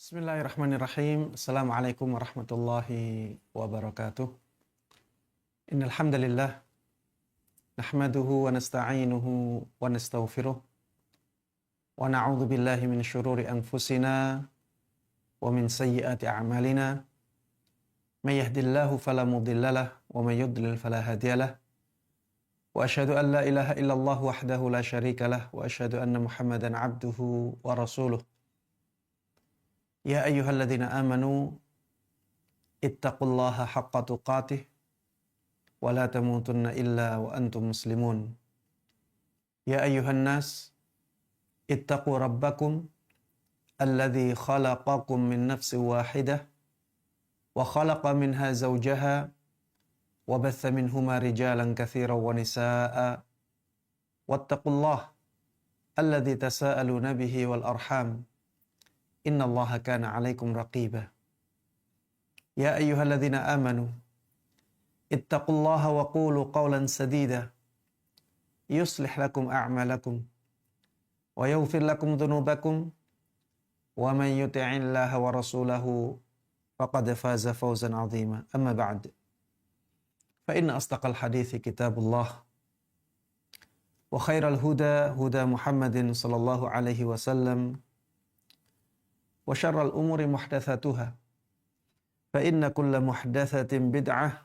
Bismillahirrahmanirrahim. Assalamualaikum warahmatullahi wabarakatuh. Innal hamdalillah nahmaduhu wa nasta'inuhu wa nastaghfiruh wa na'udzu billahi min syururi anfusina wa min sayyiati a'malina. May yahdihillahu fala mudhillalah wa may yudlil fala hadiyalah. Wa asyhadu an la ilaha illallah wahdahu la syarikalah wa asyhadu anna Muhammadan 'abduhu wa rasuluh. Ya ayyuhalladzina amanu ittaqullaha haqqa tuqatih wa la tamutunna illa wa antum muslimun. Ya ayyuhan nas ittaqu rabbakum alladzi khalaqakum min nafsin wahidah wa khalaqa minha zawjaha wa batha minhuma rijalan katsiran wa nisaa'a wattaqullaha alladzi tasaaluna bihi wal arham innallaha kana 'alaikum raqiba. Ya ayyuhalladzina amanu ittaqullaha wa qulu qawlan sadida yuslih lakum a'malakum wa yaghfir lakum dhunubakum wa man yuti'illaha wa rasulahu faqad faza fawzan 'azima. Amma ba'd. Fa inna asdaqal hadithi kitabullah wa khairal huda huda Muhammadin sallallahu alaihi wasallam wa syarral umuri muhdatsatuha fa inna kulla muhdatsatin bid'ah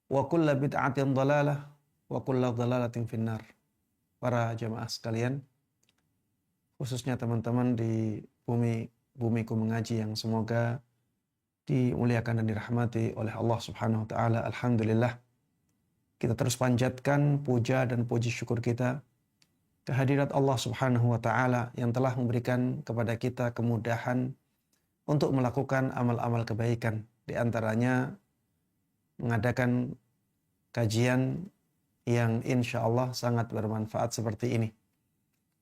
wa kulla bid'atin dhalalah wa kulla dhalalatin finnar. Para jamaah sekalian, khususnya teman-teman di bumiku mengaji yang semoga dimuliakan dan dirahmati oleh Allah Subhanahu wa taala. Alhamdulillah, kita terus panjatkan puja dan puji syukur kita kehadirat Allah Subhanahu wa taala yang telah memberikan kepada kita kemudahan untuk melakukan amal-amal kebaikan, di antaranya mengadakan kajian yang insya Allah sangat bermanfaat seperti ini.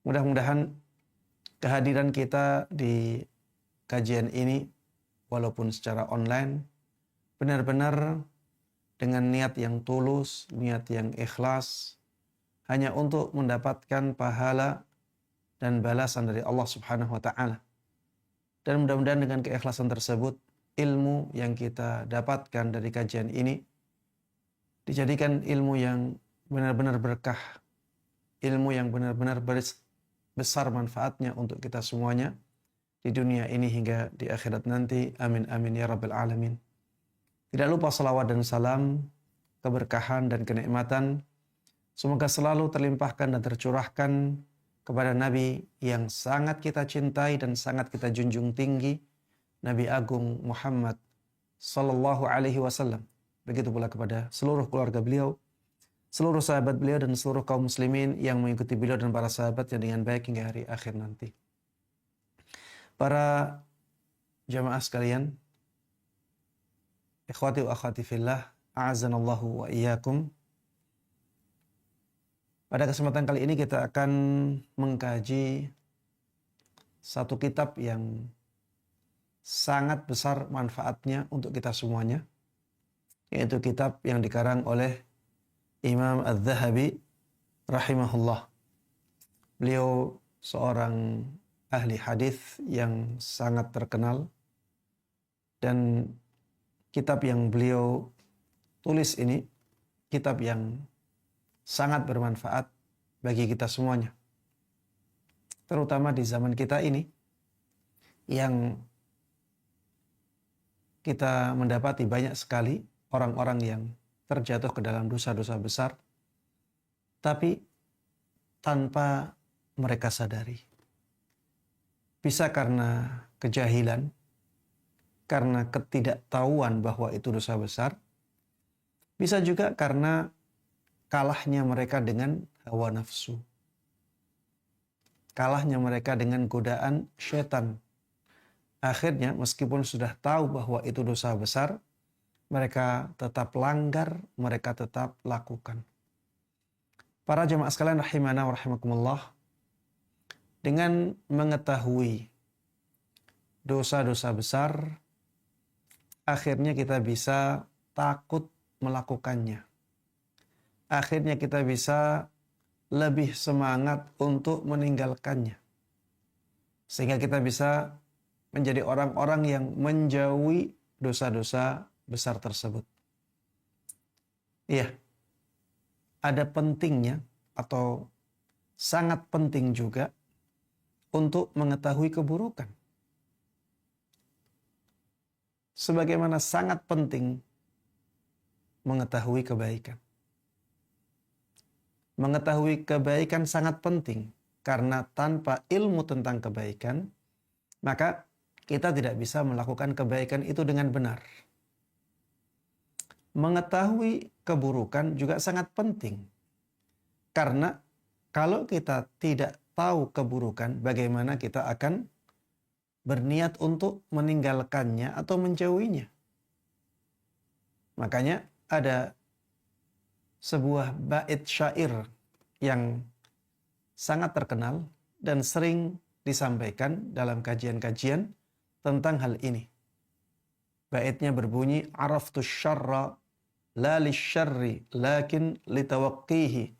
Mudah-mudahan kehadiran kita di kajian ini walaupun secara online benar-benar dengan niat yang tulus, niat yang ikhlas, hanya untuk mendapatkan pahala dan balasan dari Allah Subhanahu wa taala. Dan mudah-mudahan dengan keikhlasan tersebut, ilmu yang kita dapatkan dari kajian ini dijadikan ilmu yang benar-benar berkah, ilmu yang benar-benar besar manfaatnya untuk kita semuanya di dunia ini hingga di akhirat nanti. Amin amin ya rabbal alamin. Tidak lupa salawat dan salam, keberkahan dan kenikmatan semoga selalu terlimpahkan dan tercurahkan kepada Nabi yang sangat kita cintai dan sangat kita junjung tinggi, Nabi Agung Muhammad sallallahu alaihi wasallam. Begitu pula kepada seluruh keluarga beliau, seluruh sahabat beliau dan seluruh kaum muslimin yang mengikuti beliau dan para sahabatnya dengan baik hingga hari akhir nanti. Para jamaah sekalian, ikhwati wa akhwati fillah, a'azanallahu wa iyyakum. Pada kesempatan kali ini kita akan mengkaji satu kitab yang sangat besar manfaatnya untuk kita semuanya, yaitu kitab yang dikarang oleh Imam Az-Zahabi rahimahullah. Beliau seorang ahli hadis yang sangat terkenal, dan kitab yang beliau tulis ini kitab yang sangat bermanfaat bagi kita semuanya, terutama di zaman kita ini yang kita mendapati banyak sekali orang-orang yang terjatuh ke dalam dosa-dosa besar tapi tanpa mereka sadari. Bisa karena kejahilan, karena ketidaktahuan bahwa itu dosa besar, bisa juga karena kalahnya mereka dengan hawa nafsu, kalahnya mereka dengan godaan syaitan. Akhirnya meskipun sudah tahu bahwa itu dosa besar, mereka tetap langgar, mereka tetap lakukan. Para jemaah sekalian rahimana wa rahimakumullah, dengan mengetahui dosa-dosa besar, akhirnya kita bisa takut melakukannya. Akhirnya kita bisa lebih semangat untuk meninggalkannya. Sehingga kita bisa menjadi orang-orang yang menjauhi dosa-dosa besar tersebut. Iya, ada pentingnya atau sangat penting juga untuk mengetahui keburukan. Sebagaimana sangat penting mengetahui kebaikan. Mengetahui kebaikan sangat penting karena tanpa ilmu tentang kebaikan, maka kita tidak bisa melakukan kebaikan itu dengan benar. Mengetahui keburukan juga sangat penting karena kalau kita tidak tahu keburukan, bagaimana kita akan berniat untuk meninggalkannya atau menjauhinya. Makanya ada sebuah bait syair yang sangat terkenal dan sering disampaikan dalam kajian-kajian tentang hal ini. Baitnya berbunyi, araftu syarra la lisyarri lakin litawaqqihi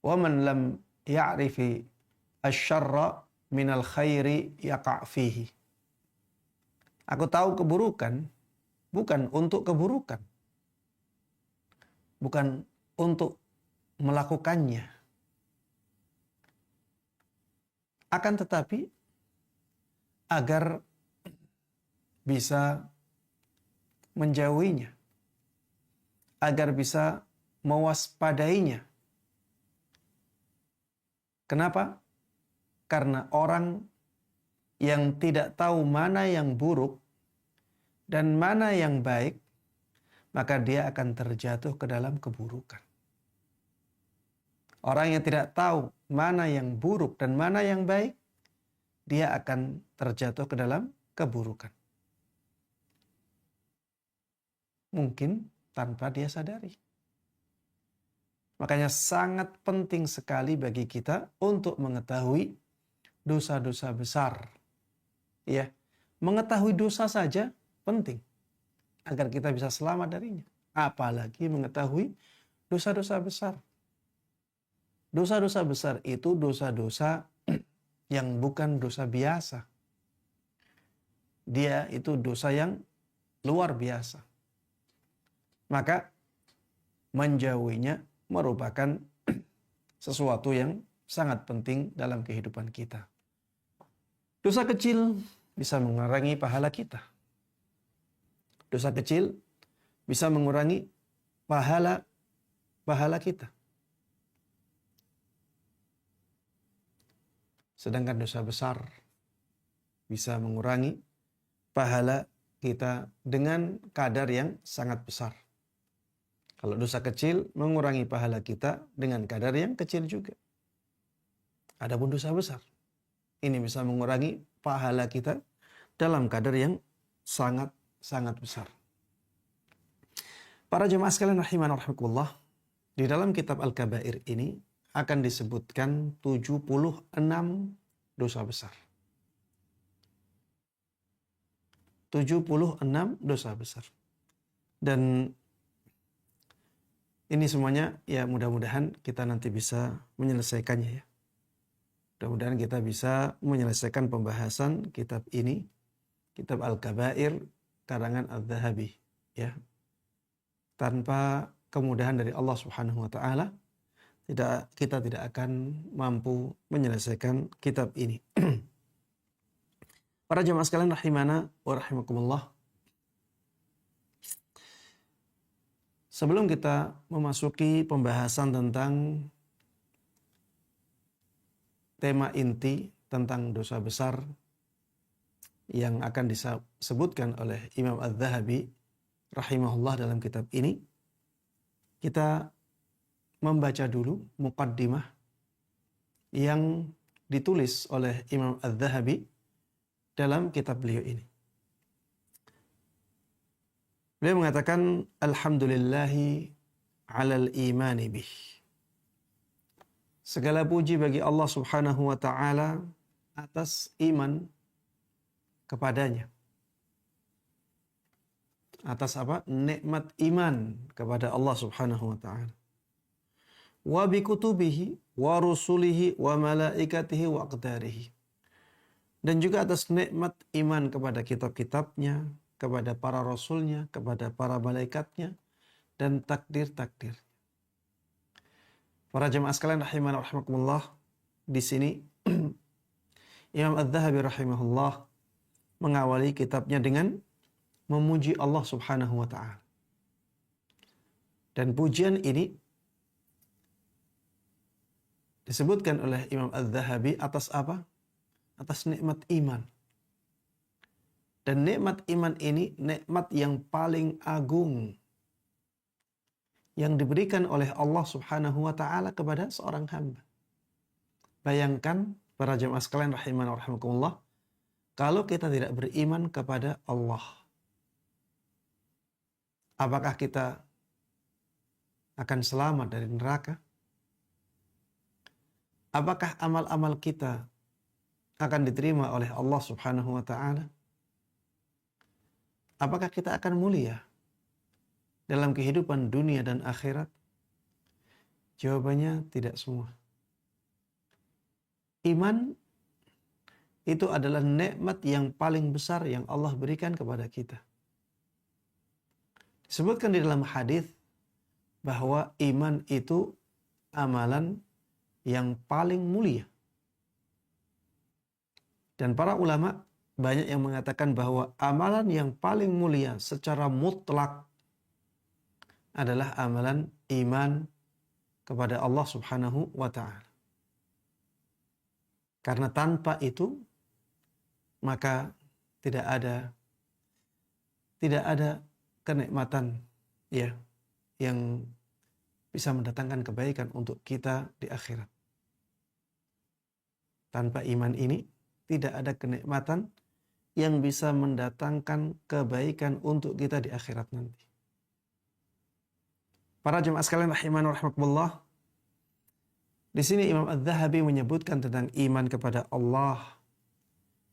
wa man lam ya'rifi asyarra minal khairi yaqa' fihi. Aku tahu keburukan bukan untuk keburukan, bukan untuk melakukannya, akan tetapi agar bisa menjauhinya, agar bisa mewaspadainya. Kenapa? Karena orang yang tidak tahu mana yang buruk dan mana yang baik, maka dia akan terjatuh ke dalam keburukan. Orang yang tidak tahu mana yang buruk dan mana yang baik, dia akan terjatuh ke dalam keburukan. Mungkin tanpa dia sadari. Makanya sangat penting sekali bagi kita untuk mengetahui dosa-dosa besar. Ya, mengetahui dosa saja penting agar kita bisa selamat darinya. Apalagi mengetahui dosa-dosa besar. Dosa-dosa besar itu dosa-dosa yang bukan dosa biasa. Dia itu dosa yang luar biasa. Maka menjauhinya merupakan sesuatu yang sangat penting dalam kehidupan kita. Dosa kecil bisa mengurangi pahala kita. Dosa kecil bisa mengurangi pahala kita. Sedangkan dosa besar bisa mengurangi pahala kita dengan kadar yang sangat besar. Kalau dosa kecil mengurangi pahala kita dengan kadar yang kecil juga. Adapun dosa besar, ini bisa mengurangi pahala kita dalam kadar yang sangat besar. Para jemaah sekalian rahiman rahimakumullah, di dalam kitab Al-Kabair ini akan disebutkan 76 dosa besar. 76 dosa besar. Dan ini semuanya ya mudah-mudahan kita nanti bisa menyelesaikannya ya. Mudah-mudahan kita bisa menyelesaikan pembahasan kitab ini, kitab Al-Kabair karangan Adz-Dzahabi ya. Tanpa kemudahan dari Allah Subhanahu wa taala, kita tidak akan mampu menyelesaikan kitab ini. Para jemaah sekalian rahimana wa rahimakumullah. Sebelum kita memasuki pembahasan tentang tema inti tentang dosa besar yang akan disebutkan oleh Imam Adz-Dzahabi rahimahullah dalam kitab ini, kita membaca dulu muqaddimah yang ditulis oleh Imam Adz-Dzahabi dalam kitab beliau ini. Beliau mengatakan, alhamdulillahi alal imani bih. Segala puji bagi Allah Subhanahu wa taala atas iman kepadanya. Atas apa? Nikmat iman kepada Allah Subhanahu wa taala. Wa bi kutubihi wa rusulihi wa malaikatihi wa aqdarihi. dan juga atas nikmat iman kepada kitab-kitabnya, kepada para rasulnya, kepada para malaikatnya, dan takdir-takdir. Para jemaah sekalian rahimana rahimakumullah, di sini Imam Adz-Dzahabi rahimahullah mengawali kitabnya dengan memuji Allah Subhanahu wa taala. Dan pujian ini disebutkan oleh Imam Adz-Dzahabi atas apa? Atas nikmat iman. Dan nikmat iman ini nikmat yang paling agung yang diberikan oleh Allah Subhanahu wa taala kepada seorang hamba. Bayangkan para jemaah sekalian rahimana rahimakumullah, kalau kita tidak beriman kepada Allah, apakah kita akan selamat dari neraka? Apakah amal-amal kita akan diterima oleh Allah Subhanahu wa taala? Apakah kita akan mulia dalam kehidupan dunia dan akhirat? Jawabannya tidak semua. Iman itu adalah nikmat yang paling besar yang Allah berikan kepada kita. Disebutkan di dalam hadis bahwa iman itu amalan yang paling mulia. Dan para ulama banyak yang mengatakan bahwa amalan yang paling mulia secara mutlak adalah amalan iman kepada Allah Subhanahu wa taala. Karena tanpa itu maka tidak ada kenikmatan ya yang bisa mendatangkan kebaikan untuk kita di akhirat. Tanpa iman ini tidak ada kenikmatan yang bisa mendatangkan kebaikan untuk kita di akhirat nanti. Para jemaah sekalian rahimani rahimakumullah, di sini Imam Adz-Dzahabi menyebutkan tentang iman kepada Allah,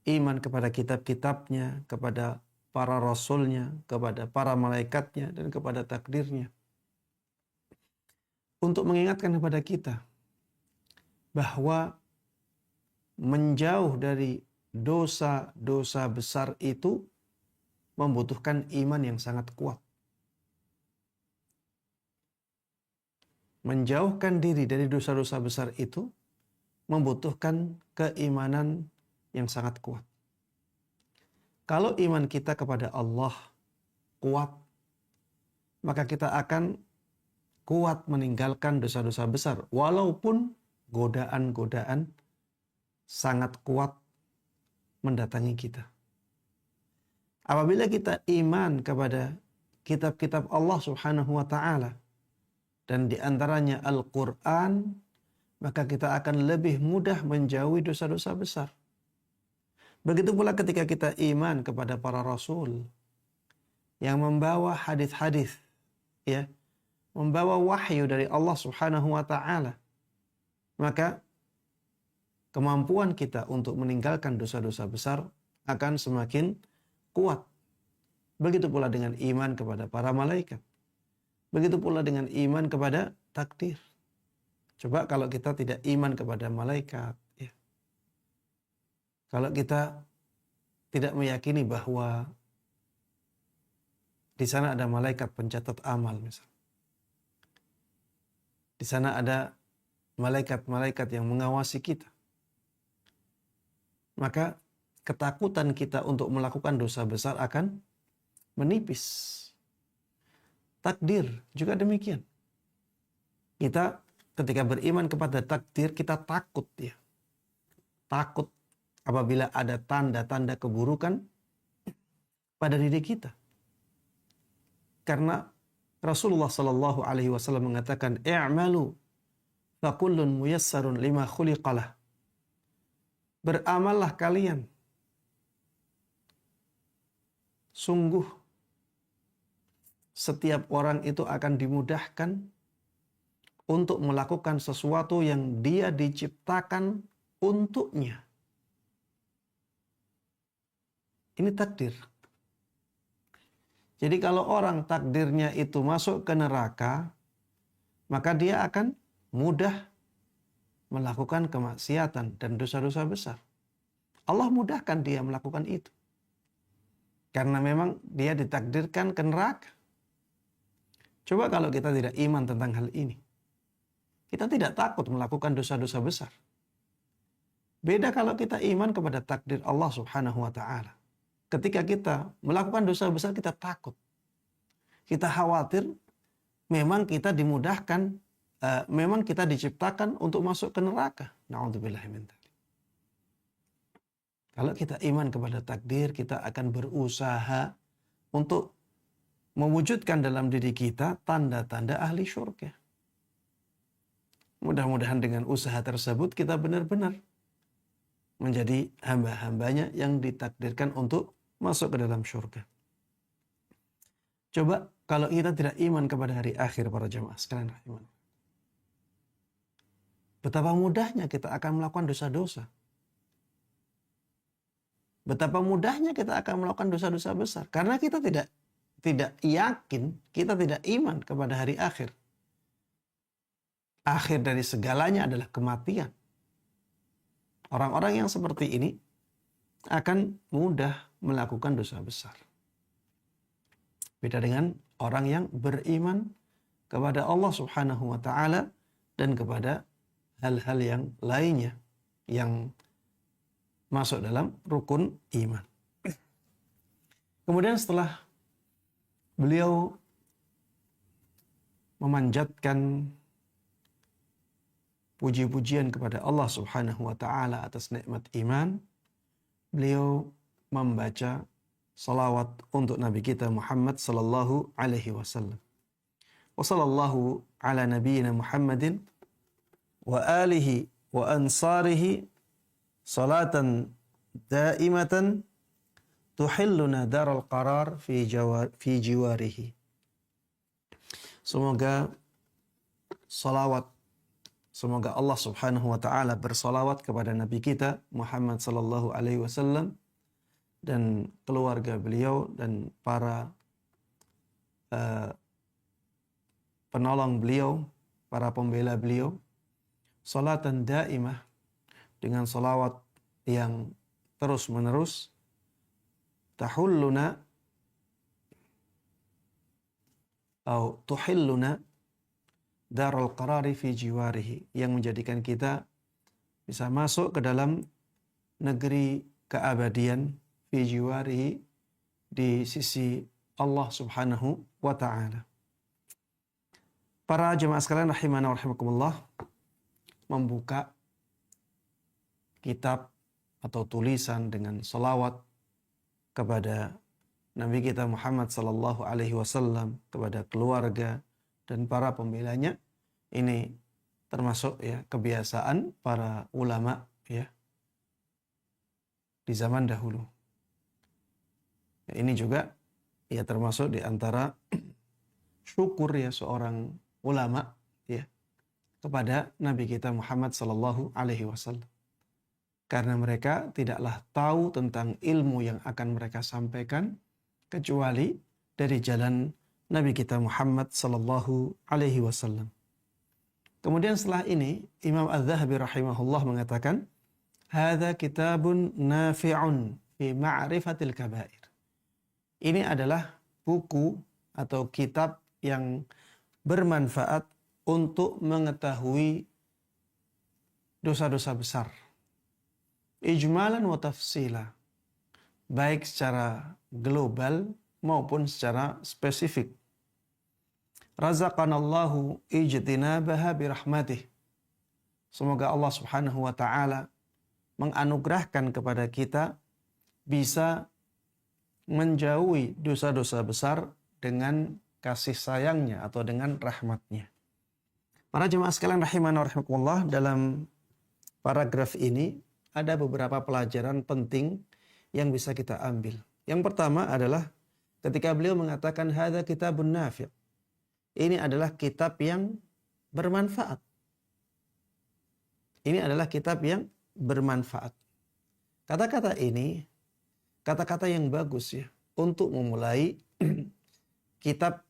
iman kepada kitab-kitabnya, kepada para rasulnya, kepada para malaikatnya, dan kepada takdirnya. Untuk mengingatkan kepada kita bahwa menjauh dari dosa-dosa besar itu membutuhkan iman yang sangat kuat. Menjauhkan diri dari dosa-dosa besar itu membutuhkan keimanan yang sangat kuat. Kalau iman kita kepada Allah kuat, maka kita akan kuat meninggalkan dosa-dosa besar, walaupun godaan-godaan sangat kuat mendatangi kita. Apabila kita iman kepada kitab-kitab Allah Subhanahu wa taala dan di antaranya Al-Qur'an, maka kita akan lebih mudah menjauhi dosa-dosa besar. Begitu pula ketika kita iman kepada para rasul yang membawa hadis-hadis, ya, membawa wahyu dari Allah Subhanahu wa taala, maka kemampuan kita untuk meninggalkan dosa-dosa besar akan semakin kuat. Begitu pula dengan iman kepada para malaikat. Begitu pula dengan iman kepada takdir. Coba kalau kita tidak iman kepada malaikat, ya. Kalau kita tidak meyakini bahwa di sana ada malaikat pencatat amal misalnya. Di sana ada malaikat-malaikat yang mengawasi kita. Maka ketakutan kita untuk melakukan dosa besar akan menipis. Takdir juga demikian. Kita ketika beriman kepada takdir, kita takut ya. Takut apabila ada tanda-tanda keburukan pada diri kita. Karena Rasulullah sallallahu alaihi wasallam mengatakan, "I'malu fa kullun muyassarun lima khuliqalah." Beramallah kalian. Sungguh setiap orang itu akan dimudahkan untuk melakukan sesuatu yang dia diciptakan untuknya. Ini takdir. Jadi kalau orang takdirnya itu masuk ke neraka, maka dia akan mudah melakukan kemaksiatan dan dosa-dosa besar. Allah mudahkan dia melakukan itu. Karena memang dia ditakdirkan ke neraka. Coba kalau kita tidak iman tentang hal ini. Kita tidak takut melakukan dosa-dosa besar. Beda kalau kita iman kepada takdir Allah Subhanahu wa taala. Ketika kita melakukan dosa besar, kita takut. Kita khawatir, memang kita dimudahkan, memang kita diciptakan untuk masuk ke neraka. Na'udzubillah min dzalik. Kalau kita iman kepada takdir, kita akan berusaha untuk mewujudkan dalam diri kita tanda-tanda ahli syurga. Mudah-mudahan dengan usaha tersebut kita benar-benar menjadi hamba-hambanya yang ditakdirkan untuk masuk ke dalam syurga. Coba kalau kita tidak iman kepada hari akhir, para jamaah sekalian rahimah. Betapa mudahnya kita akan melakukan dosa-dosa. Betapa mudahnya kita akan melakukan dosa-dosa besar. Karena kita tidak yakin, kita tidak iman kepada hari akhir. Akhir dari segalanya adalah kematian. Orang-orang yang seperti ini akan mudah melakukan dosa besar. Beda dengan orang yang beriman kepada Allah Subhanahu wa taala dan kepada hal-hal yang lainnya yang masuk dalam rukun iman. Kemudian setelah beliau memanjatkan puji-pujian kepada Allah Subhanahu wa taala atas nikmat iman, beliau membaca salawat untuk Nabi kita Muhammad sallallahu alaihi wasallam. Wa sallallahu ala nabiyyina Muhammadin wa alihi wa ansarihi salatan daimatan tuhilluna daral qarar fi jiwarihi. Semoga Allah Subhanahu wa taala bersalawat kepada Nabi kita Muhammad sallallahu alaihi wasallam dan keluarga beliau dan para penolong beliau, para pembela beliau, salatan daimah, dengan salawat yang terus-menerus, tahulluna atau tuhilluna darul qarari fi jiwarihi, yang menjadikan kita bisa masuk ke dalam negeri keabadian fi jiwarihi, di sisi Allah Subhanahu wa taala. Para jemaah sekalian rahimana wa rahimakumullah, membuka kitab atau tulisan dengan salawat kepada Nabi kita Muhammad sallallahu alaihi wasallam, kepada keluarga dan para pembelanya, ini termasuk ya kebiasaan para ulama ya di zaman dahulu. Ya, ini juga ya termasuk di antara syukur ya seorang ulama ya kepada Nabi kita Muhammad sallallahu alaihi wasallam. Karena mereka tidaklah tahu tentang ilmu yang akan mereka sampaikan kecuali dari jalan Nabi kita Muhammad sallallahu alaihi wasallam. Kemudian setelah ini Imam Az-Zahabi rahimahullah mengatakan, "Hadza kitabun nafi'un fi ma'rifatil kabair." Ini adalah buku atau kitab yang bermanfaat untuk mengetahui dosa-dosa besar. Ijmalan wa tafsila, baik secara global maupun secara spesifik. Razaqanallahu ijtinabaha birahmatih. Semoga Allah Subhanahu wa taala menganugerahkan kepada kita bisa menjauhi dosa-dosa besar dengan kasih sayangnya atau dengan rahmatnya. Para jemaah sekalian rahimana wa rahimakumullah, dalam paragraf ini ada beberapa pelajaran penting yang bisa kita ambil. Yang pertama adalah ketika beliau mengatakan hadza kitabun nafi'. Ini adalah kitab yang bermanfaat. Ini adalah kitab yang bermanfaat. Kata-kata ini kata-kata yang bagus ya untuk memulai kitab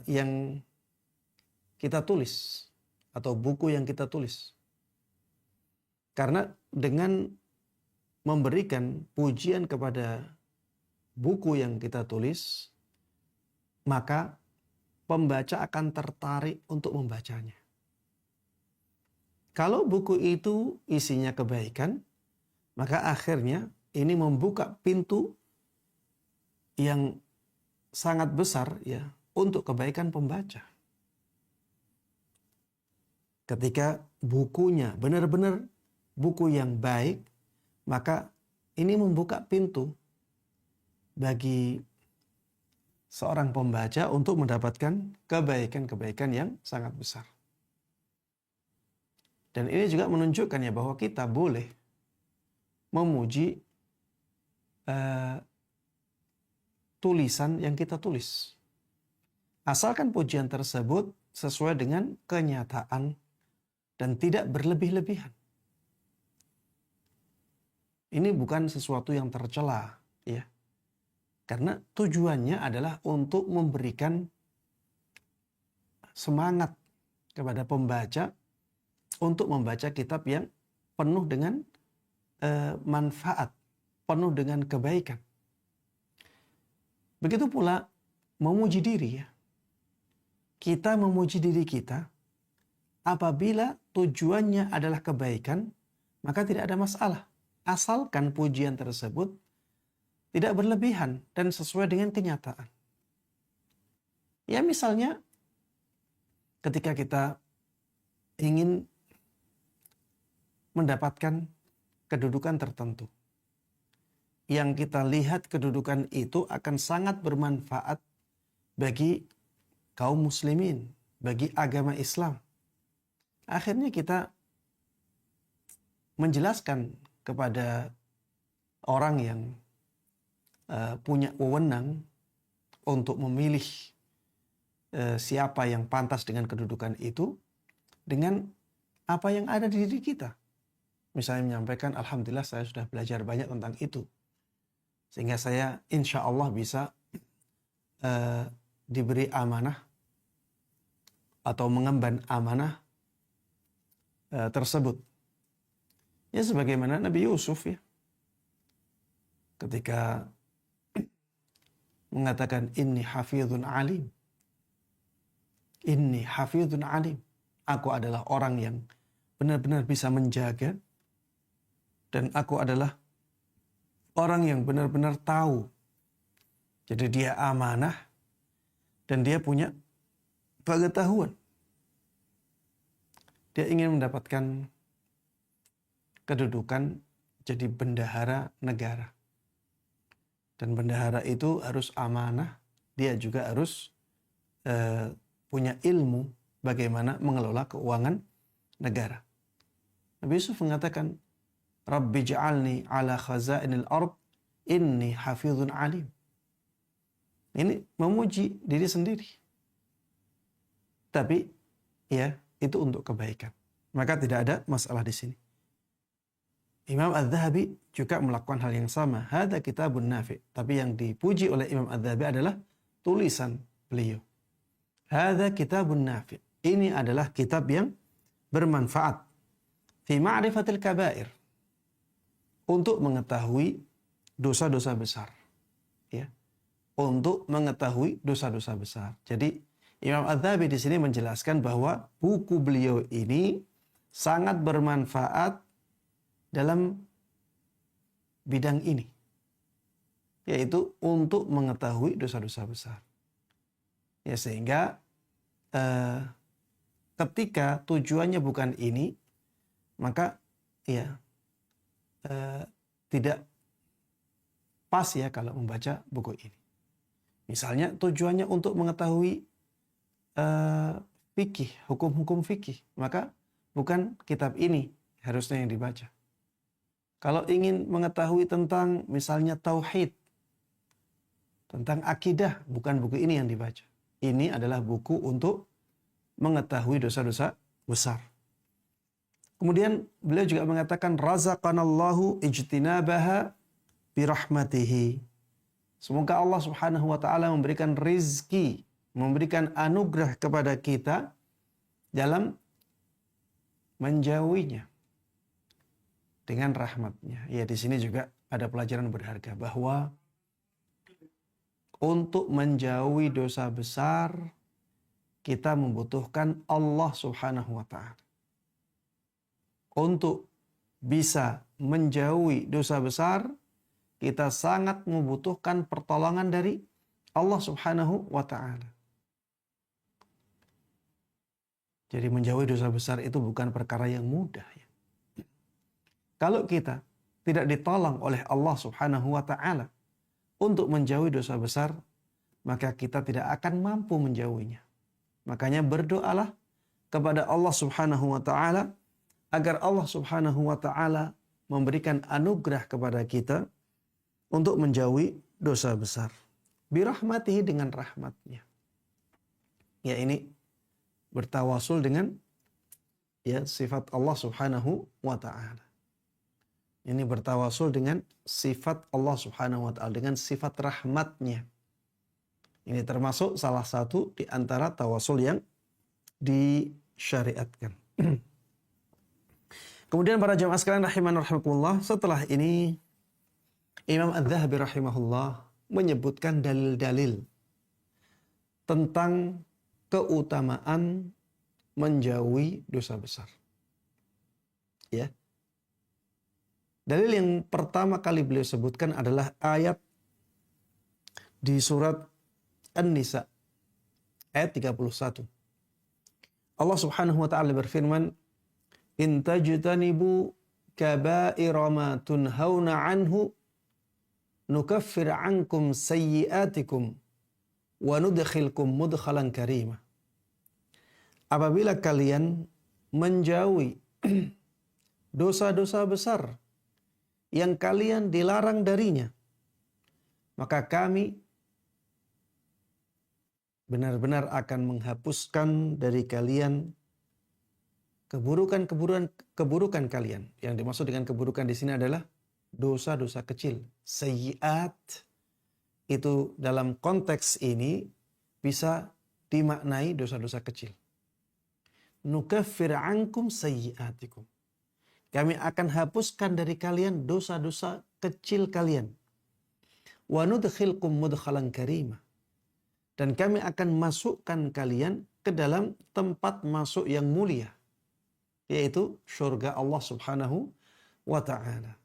yang kita tulis atau buku yang kita tulis. Karena dengan memberikan pujian kepada buku yang kita tulis, maka pembaca akan tertarik untuk membacanya. Kalau buku itu isinya kebaikan, maka akhirnya ini membuka pintu yang sangat besar ya untuk kebaikan pembaca. Ketika bukunya benar-benar buku yang baik, maka ini membuka pintu bagi seorang pembaca untuk mendapatkan kebaikan-kebaikan yang sangat besar. Dan ini juga menunjukkan ya bahwa kita boleh memuji tulisan yang kita tulis. Asalkan pujian tersebut sesuai dengan kenyataan dan tidak berlebih-lebihan. Ini bukan sesuatu yang tercela, ya. Karena tujuannya adalah untuk memberikan semangat kepada pembaca untuk membaca kitab yang penuh dengan manfaat, penuh dengan kebaikan. Begitu pula memuji diri ya. Kita memuji diri kita apabila tujuannya adalah kebaikan, maka tidak ada masalah. Asalkan pujian tersebut tidak berlebihan dan sesuai dengan kenyataan. Ya misalnya ketika kita ingin mendapatkan kedudukan tertentu, yang kita lihat kedudukan itu akan sangat bermanfaat bagi kaum muslimin, bagi agama Islam. Akhirnya kita menjelaskan kepada orang yang punya wewenang untuk memilih siapa yang pantas dengan kedudukan itu dengan apa yang ada di diri kita. Misalnya menyampaikan, alhamdulillah saya sudah belajar banyak tentang itu. Sehingga saya insya Allah bisa diberi amanah atau mengemban amanah tersebut. Ya sebagaimana Nabi Yusuf ya. Ketika mengatakan inni hafizun alim. Inni hafizun alim. Aku adalah orang yang benar-benar bisa menjaga. Dan aku adalah orang yang benar-benar tahu. Jadi dia amanah. Dan dia punya pengetahuan. Dia ingin mendapatkan kedudukan jadi bendahara negara. Dan bendahara itu harus amanah. Dia juga harus punya ilmu bagaimana mengelola keuangan negara. Nabi Yusuf mengatakan, Rabbi ja'alni ala khazainil ard, inni hafizun alim. Ini memuji diri sendiri. Tapi ya itu untuk kebaikan. Maka tidak ada masalah di sini. Imam Az-Zahabi juga melakukan hal yang sama. Hada kitabun nafi'. Tapi yang dipuji oleh Imam Az-Zahabi adalah tulisan beliau. Hada kitabun nafi'. Ini adalah kitab yang bermanfaat. Fi ma'rifatil kabair. Untuk mengetahui dosa-dosa besar. Ya. Untuk mengetahui dosa-dosa besar. Jadi Imam Az-Zahabi di sini menjelaskan bahwa buku beliau ini sangat bermanfaat dalam bidang ini, yaitu untuk mengetahui dosa-dosa besar. Ya sehingga ketika tujuannya bukan ini, maka ya tidak pas ya kalau membaca buku ini. Misalnya tujuannya untuk mengetahui fikih, hukum-hukum fikih, maka bukan kitab ini harusnya yang dibaca. Kalau ingin mengetahui tentang misalnya tauhid, tentang akidah, bukan buku ini yang dibaca. Ini adalah buku untuk mengetahui dosa-dosa besar. Kemudian beliau juga mengatakan razaqanallahu ijtinabaha birahmatihi. Semoga Allah Subhanahu wa taala memberikan rizki, memberikan anugerah kepada kita dalam menjauhinya. dengan rahmat-Nya. Ya, di sini juga ada pelajaran berharga bahwa untuk menjauhi dosa besar kita membutuhkan Allah Subhanahu wa taala. Untuk bisa menjauhi dosa besar, kita sangat membutuhkan pertolongan dari Allah Subhanahu wa taala. Jadi menjauhi dosa besar itu bukan perkara yang mudah ya. Kalau kita tidak ditolong oleh Allah Subhanahu wa taala untuk menjauhi dosa besar, maka kita tidak akan mampu menjauhinya. Makanya berdoalah kepada Allah Subhanahu wa taala agar Allah Subhanahu wa taala memberikan anugerah kepada kita untuk menjauhi dosa besar. Birahmatihi, dengan rahmatnya. Ya, ini bertawasul dengan ya sifat Allah Subhanahu wa taala. Ini bertawasul dengan sifat Allah Subhanahu wa taala, dengan sifat rahmatnya. Ini termasuk salah satu di antara tawasul yang disyariatkan. Kemudian para jamaah sekalian rahimanallah, setelah ini Imam Adz-Dzahabi rahimahullah menyebutkan dalil-dalil tentang keutamaan menjauhi dosa besar. Ya. Dalil yang pertama kali beliau sebutkan adalah ayat di surat An-Nisa ayat 31. Allah Subhanahu wa taala berfirman, "In tajtanibu kaba'ira ma tunhauna anhu nukaffir ankum sayyi'atikum wa nudkhilkum mudkhalan karima." Apabila kalian menjauhi dosa-dosa besar yang kalian dilarang darinya, maka kami benar-benar akan menghapuskan dari kalian keburukan kalian. Yang dimaksud dengan keburukan di sini adalah dosa-dosa kecil. Sayyi'at itu dalam konteks ini bisa dimaknai dosa-dosa kecil. Nukaffir ankum sayyi'atikum. Kami akan hapuskan dari kalian dosa-dosa kecil kalian. Wa nudkhilkum mudkhalan karima. Dan kami akan masukkan kalian ke dalam tempat masuk yang mulia, yaitu surga Allah Subhanahu wa ta'ala.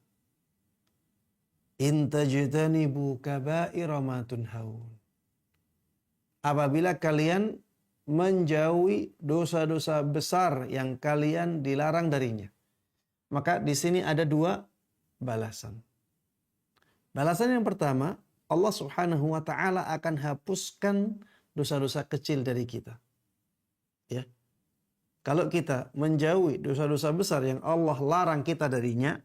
In tajtanibu kaba'ira ma tunhaun. Apabila kalian menjauhi dosa-dosa besar yang kalian dilarang darinya. Maka di sini ada dua balasan. Balasan yang pertama, Allah Subhanahu wa taala akan hapuskan dosa-dosa kecil dari kita. Ya. Kalau kita menjauhi dosa-dosa besar yang Allah larang kita darinya,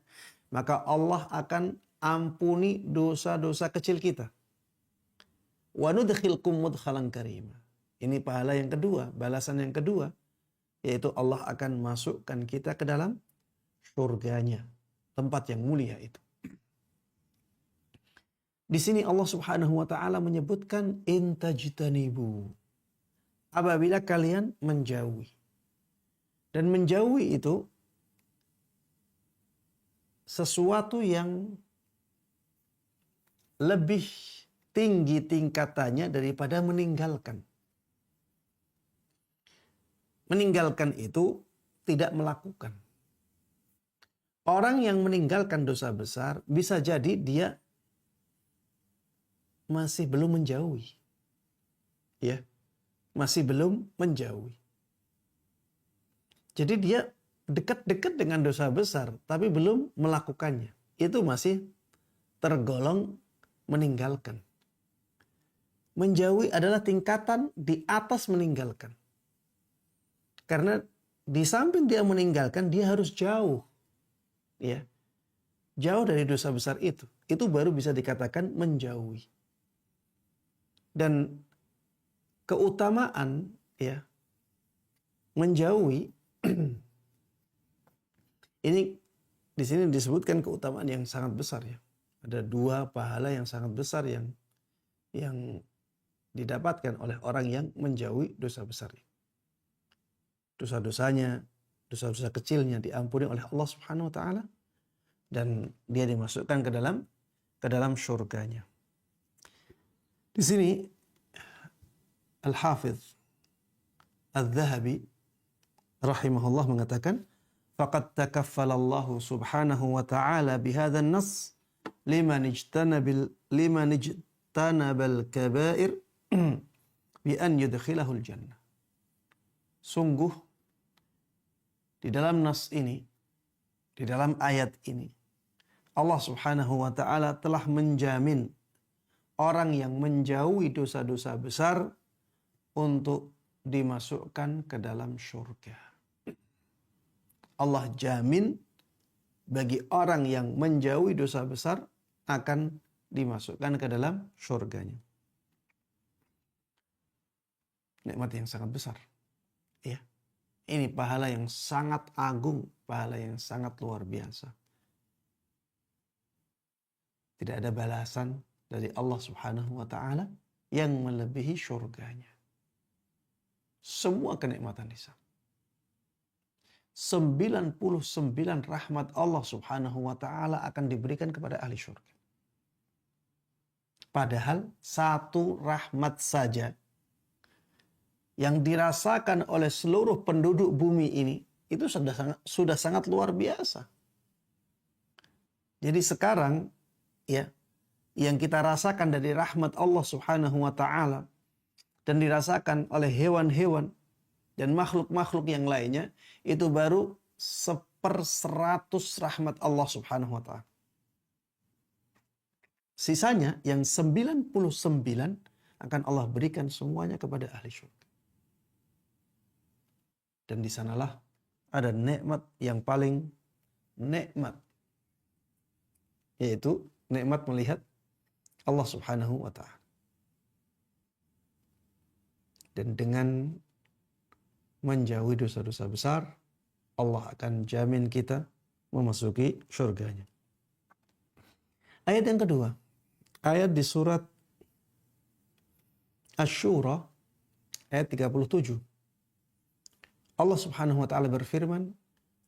maka Allah akan ampuni dosa-dosa kecil kita. Wa nudkhilkum mudkhalan karima. Ini pahala yang kedua, balasan yang kedua, yaitu Allah akan masukkan kita ke dalam surganya, tempat yang mulia itu. Di sini Allah Subhanahu wa taala menyebutkan in tajtanibu. Apabila kalian menjauhi. Dan menjauhi itu sesuatu yang lebih tinggi tingkatannya daripada meninggalkan. Meninggalkan itu tidak melakukan. Orang yang meninggalkan dosa besar bisa jadi dia masih belum menjauhi. Ya, masih belum menjauhi. Jadi dia dekat-dekat dengan dosa besar tapi belum melakukannya. Itu masih tergolong meninggalkan. Menjauhi adalah tingkatan di atas meninggalkan. Karena di samping dia meninggalkan, dia harus jauh. Ya. Jauh dari dosa besar itu. Itu baru bisa dikatakan menjauhi. Dan keutamaan ya menjauhi ini di sini disebutkan keutamaan yang sangat besar ya. Ada dua pahala yang sangat besar yang didapatkan oleh orang yang menjauhi dosa besar. Dosa-dosanya, dosa-dosa kecilnya diampuni oleh Allah Subhanahu wa taala. dan dia dimasukkan ke dalam surganya. Di sini Al-Hafidz Adz-Dzahabi rahimahullah mengatakan, faqad takaffalallahu subhanahu wa ta'ala bihadzal nas liman ijtanabal kaba'ir bi an yudkhilahul jannah. Sungguh di dalam nas ini, di dalam ayat ini, Allah subhanahu wa ta'ala telah menjamin orang yang menjauhi dosa-dosa besar untuk dimasukkan ke dalam surga. Allah jamin bagi orang yang menjauhi dosa besar akan dimasukkan ke dalam surganya. Nikmat yang sangat besar. Ya. Ini pahala yang sangat agung, pahala yang sangat luar biasa. Tidak ada balasan dari Allah Subhanahu wa taala yang melebihi surganya. Semua kenikmatan di sana. 99 rahmat Allah Subhanahu wa taala akan diberikan kepada ahli surga. Padahal satu rahmat saja yang dirasakan oleh seluruh penduduk bumi ini itu sudah sangat luar biasa. Jadi sekarang ya, yang kita rasakan dari rahmat Allah Subhanahu wa taala dan dirasakan oleh hewan-hewan dan makhluk-makhluk yang lainnya, itu baru 1/100 rahmat Allah Subhanahu wa taala. Sisanya yang 99 akan Allah berikan semuanya kepada ahli surga. Dan di sanalah ada nikmat yang paling nikmat, yaitu nikmat melihat Allah Subhanahu wa taala. Dan dengan menjauhi dosa-dosa besar, Allah akan jamin kita memasuki surganya. Ayat yang kedua, ayat di surat Asy-Syura ayat 37. Allah Subhanahu wa taala berfirman,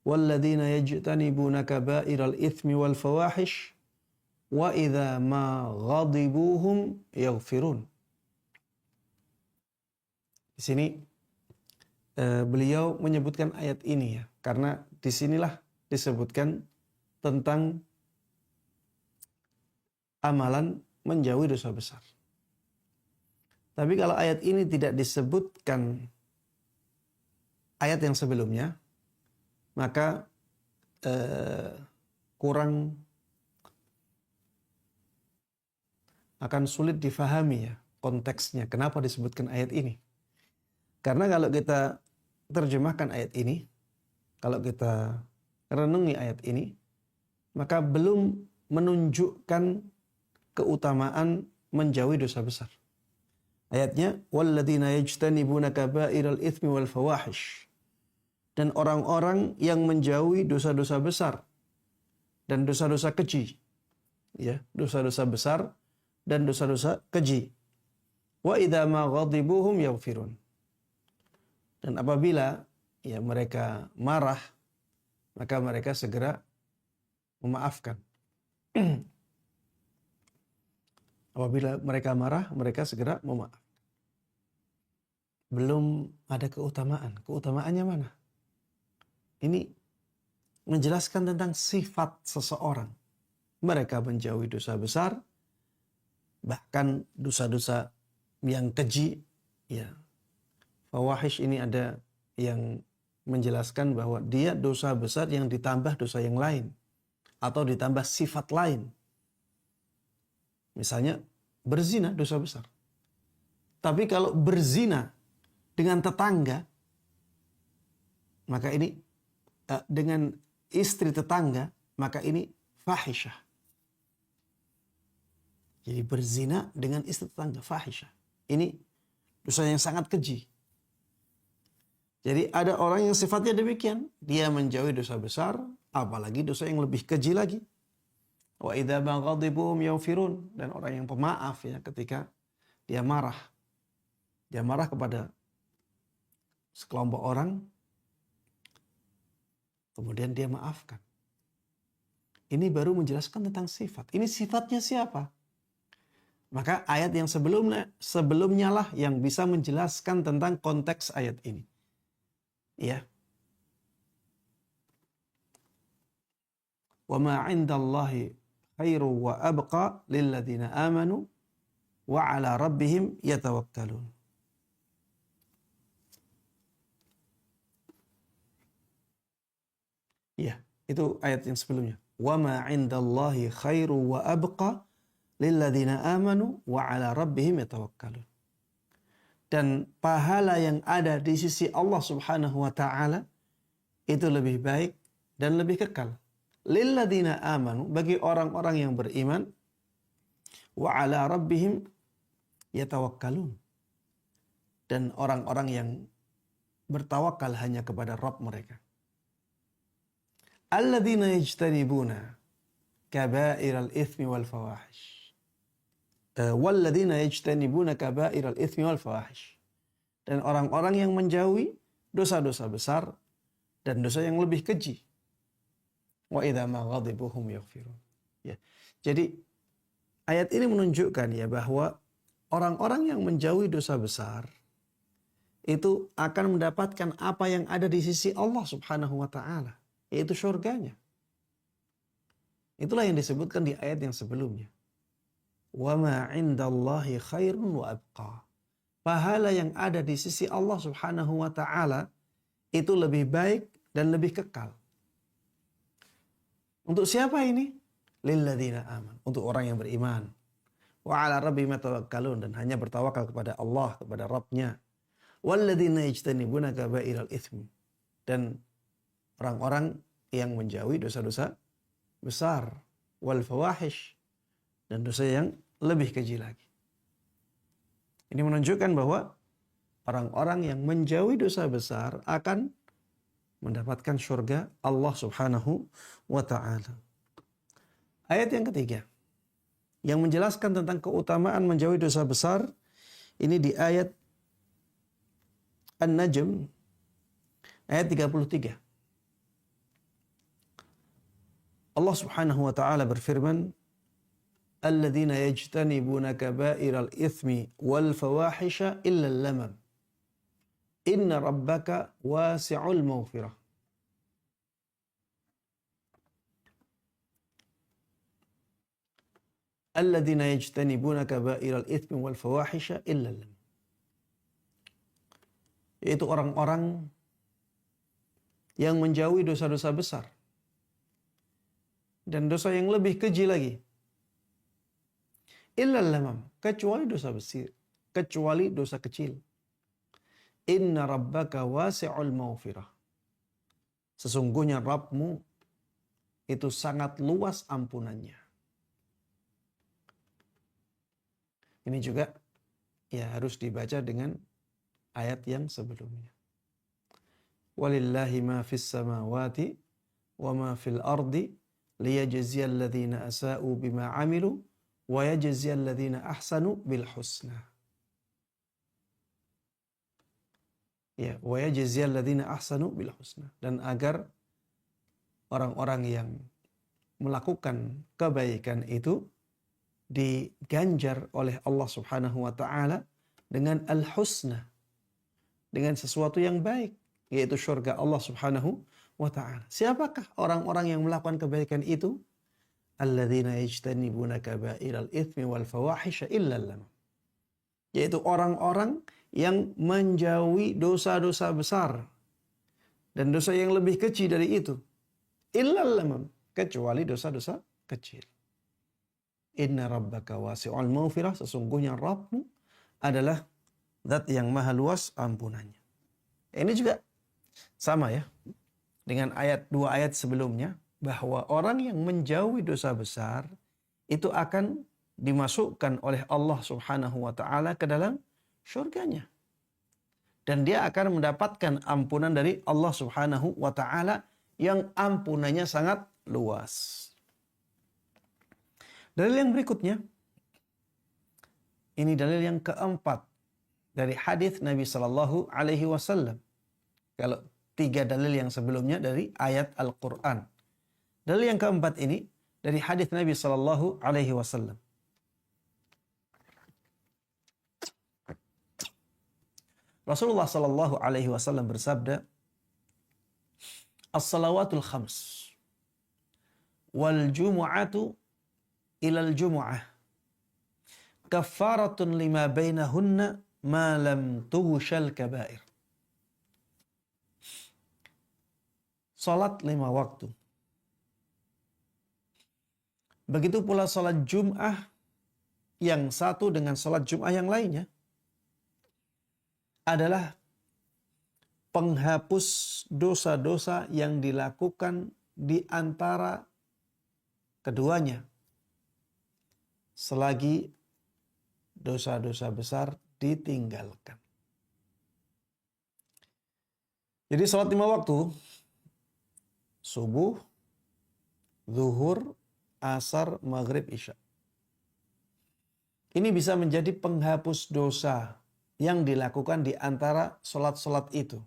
"Walladzina yajtanibuna kaba'iral itsmi wal fawahish wa idza ma ghadibuhum yaghfirun." Di sini beliau menyebutkan ayat ini ya, karena disinilah disebutkan tentang amalan menjauhi dosa besar. Tapi kalau ayat ini tidak disebutkan ayat yang sebelumnya, maka kurang akan sulit difahami ya konteksnya. Kenapa disebutkan ayat ini? Karena kalau kita terjemahkan ayat ini, kalau kita renungi ayat ini, maka belum menunjukkan keutamaan menjauhi dosa besar. Ayatnya, walladzina yajtanibuna kaba'iral itsmi wal fawahish. Dan orang-orang yang menjauhi dosa-dosa besar dan dosa-dosa keji. Ya, dosa-dosa besar dan dosa-dosa keji. Wa idza ma ghadibuhum yaghfirun. Dan apabila ya mereka marah, maka mereka segera memaafkan. Apabila mereka marah, mereka segera memaafkan. Belum ada keutamaan. Keutamaannya mana? Ini menjelaskan tentang sifat seseorang. Mereka menjauhi dosa besar, bahkan dosa-dosa yang keji. Ya, fawahish ini ada yang menjelaskan bahwa dia dosa besar yang ditambah dosa yang lain, atau ditambah sifat lain. Misalnya berzina dosa besar. Tapi kalau berzina dengan tetangga, maka ini dengan istri tetangga, maka ini fahisyah. Jadi berzina dengan istri tetangga, fahisyah. Ini dosa yang sangat keji. Jadi ada orang yang sifatnya demikian, dia menjauhi dosa besar, apalagi dosa yang lebih keji lagi. Wa idza ma ghadibuhum yaghfirun, dan orang yang pemaaf ya ketika dia marah. Dia marah kepada sekelompok orang, kemudian dia maafkan. Ini baru menjelaskan tentang sifat. Ini sifatnya siapa? Maka ayat yang sebelumnya lah yang bisa menjelaskan tentang konteks ayat ini. Ya. Wa ma 'indallahi khairu wa abqa lilladzina amanu wa 'ala rabbihim yatawakkalun. Ya, itu ayat yang sebelumnya. Wa ma 'indallahi khairu wa abqa lilladzina amanu wa 'ala rabbihim yatawakkalun. Dan pahala yang ada di sisi Allah Subhanahu wa taala itu lebih baik dan lebih kekal. Lilladzina amanu, bagi orang-orang yang beriman, wa 'ala rabbihim yatawakkalun. Dan orang-orang yang bertawakal hanya kepada Rabb mereka. Alladzina yajtanibuna kaba'iral itsmi wal fawahish. Walladzina yajtanibuna kaba'iral itsmi wal fawahish. Dan orang-orang yang menjauhi dosa-dosa besar dan dosa yang lebih keji. Wa idza ma ghadibu hum yaghfirun. Ya. Jadi ayat ini menunjukkan ya bahwa orang-orang yang menjauhi dosa besar itu akan mendapatkan apa yang ada di sisi Allah Subhanahu wa taala, yaitu surganya. Itulah yang disebutkan di ayat yang sebelumnya. Wa ma 'indallahi khairun wa abqa. Pahala yang ada di sisi Allah Subhanahu wa taala itu lebih baik dan lebih kekal. Untuk siapa ini? Lilladzina aman, untuk orang yang beriman. Wa 'ala rabbihim yatawakkalun, dan hanya bertawakal kepada Allah, kepada Rabb-Nya. Walladzina yajtanibuna kaba'iral itsmi, dan orang-orang yang menjauhi dosa-dosa besar, wal fawahish, dan dosa yang lebih keji lagi. Ini menunjukkan bahwa orang-orang yang menjauhi dosa besar akan mendapatkan surga Allah Subhanahu wa ta'ala. Ayat yang ketiga yang menjelaskan tentang keutamaan menjauhi dosa besar, ini di ayat An-Najm ayat 33. Allah Subhanahu wa ta'ala berfirman, alladzina yajtanibuna kaba'iral itsmi wal fawahisha illa al-lamam. Inna rabbaka wasi'ul maghfirah. Alladzina yajtanibuna kaba'iral itsmi wal fawahisha illa al-lamam. Yaitu orang-orang yang menjauhi dosa-dosa besar dan dosa yang lebih keji lagi. Illa al-lamam, kecuali dosa besar, kecuali dosa kecil. Inna rabbaka wasi'ul maghfirah. Sesungguhnya Rabbmu itu sangat luas ampunannya. Ini juga ya harus dibaca dengan ayat yang sebelumnya. Walillahi ma fis samawati wa ma fil ardi liyajziyal ladzina asa'u bima 'amilu wa yajziyal ladzina ahsanu bil husna. Ya, wa yajziyal ladzina ahsanu bil husna, dan agar orang-orang yang melakukan kebaikan itu diganjar oleh Allah Subhanahu wa taala dengan al-husna, dengan sesuatu yang baik, yaitu surga Allah Subhanahu wa taala. Siapakah orang-orang yang melakukan kebaikan itu? Alladzina yajtanibuna kaba'iral itsmi wal fawahisha illa lamam. Yaitu orang-orang yang menjauhi dosa-dosa besar dan dosa yang lebih kecil dari itu. Illa lamam, kecuali dosa-dosa kecil. Inna rabbaka wasi'ul maghfirah, sesungguhnya Rabbmu adalah zat yang maha luas ampunannya. Ini juga sama ya dengan dua ayat sebelumnya, bahwa orang yang menjauhi dosa besar itu akan dimasukkan oleh Allah Subhanahu wa taala ke dalam surganya. Dan dia akan mendapatkan ampunan dari Allah Subhanahu wa taala yang ampunannya sangat luas. Dalil yang berikutnya, ini dalil yang keempat dari hadis Nabi Sallallahu Alaihi Wasallam. Kalau tiga dalil yang sebelumnya dari ayat Al-Quran, dalil yang keempat ini dari hadis Nabi sallallahu alaihi wasallam. Rasulullah sallallahu alaihi wasallam bersabda, "As-salawatul khams wal jumu'atu ilal jumu'ah kaffaratun lima bainahunna ma lam tughshal kabair." Salat 5 waktu. Begitu pula salat Jum'ah yang satu dengan salat Jum'ah yang lainnya adalah penghapus dosa-dosa yang dilakukan di antara keduanya selagi dosa-dosa besar ditinggalkan. Jadi salat 5 waktu, subuh, zuhur, asar, maghrib, isya. Ini bisa menjadi penghapus dosa yang dilakukan di antara salat-salat itu.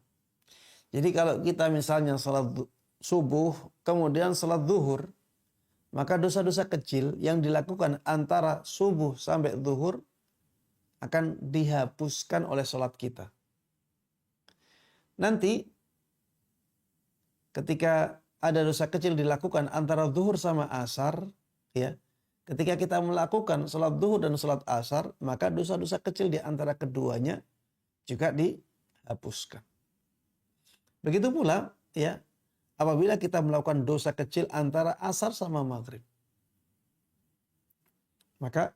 Jadi kalau kita misalnya salat subuh, kemudian salat zuhur, maka dosa-dosa kecil yang dilakukan antara subuh sampai zuhur akan dihapuskan oleh salat kita. Nanti ketika ada dosa kecil dilakukan antara zuhur sama asar, ya. Ketika kita melakukan salat zuhur dan salat asar, maka dosa-dosa kecil di antara keduanya juga dihapuskan. Begitu pula, ya, apabila kita melakukan dosa kecil antara asar sama maghrib, maka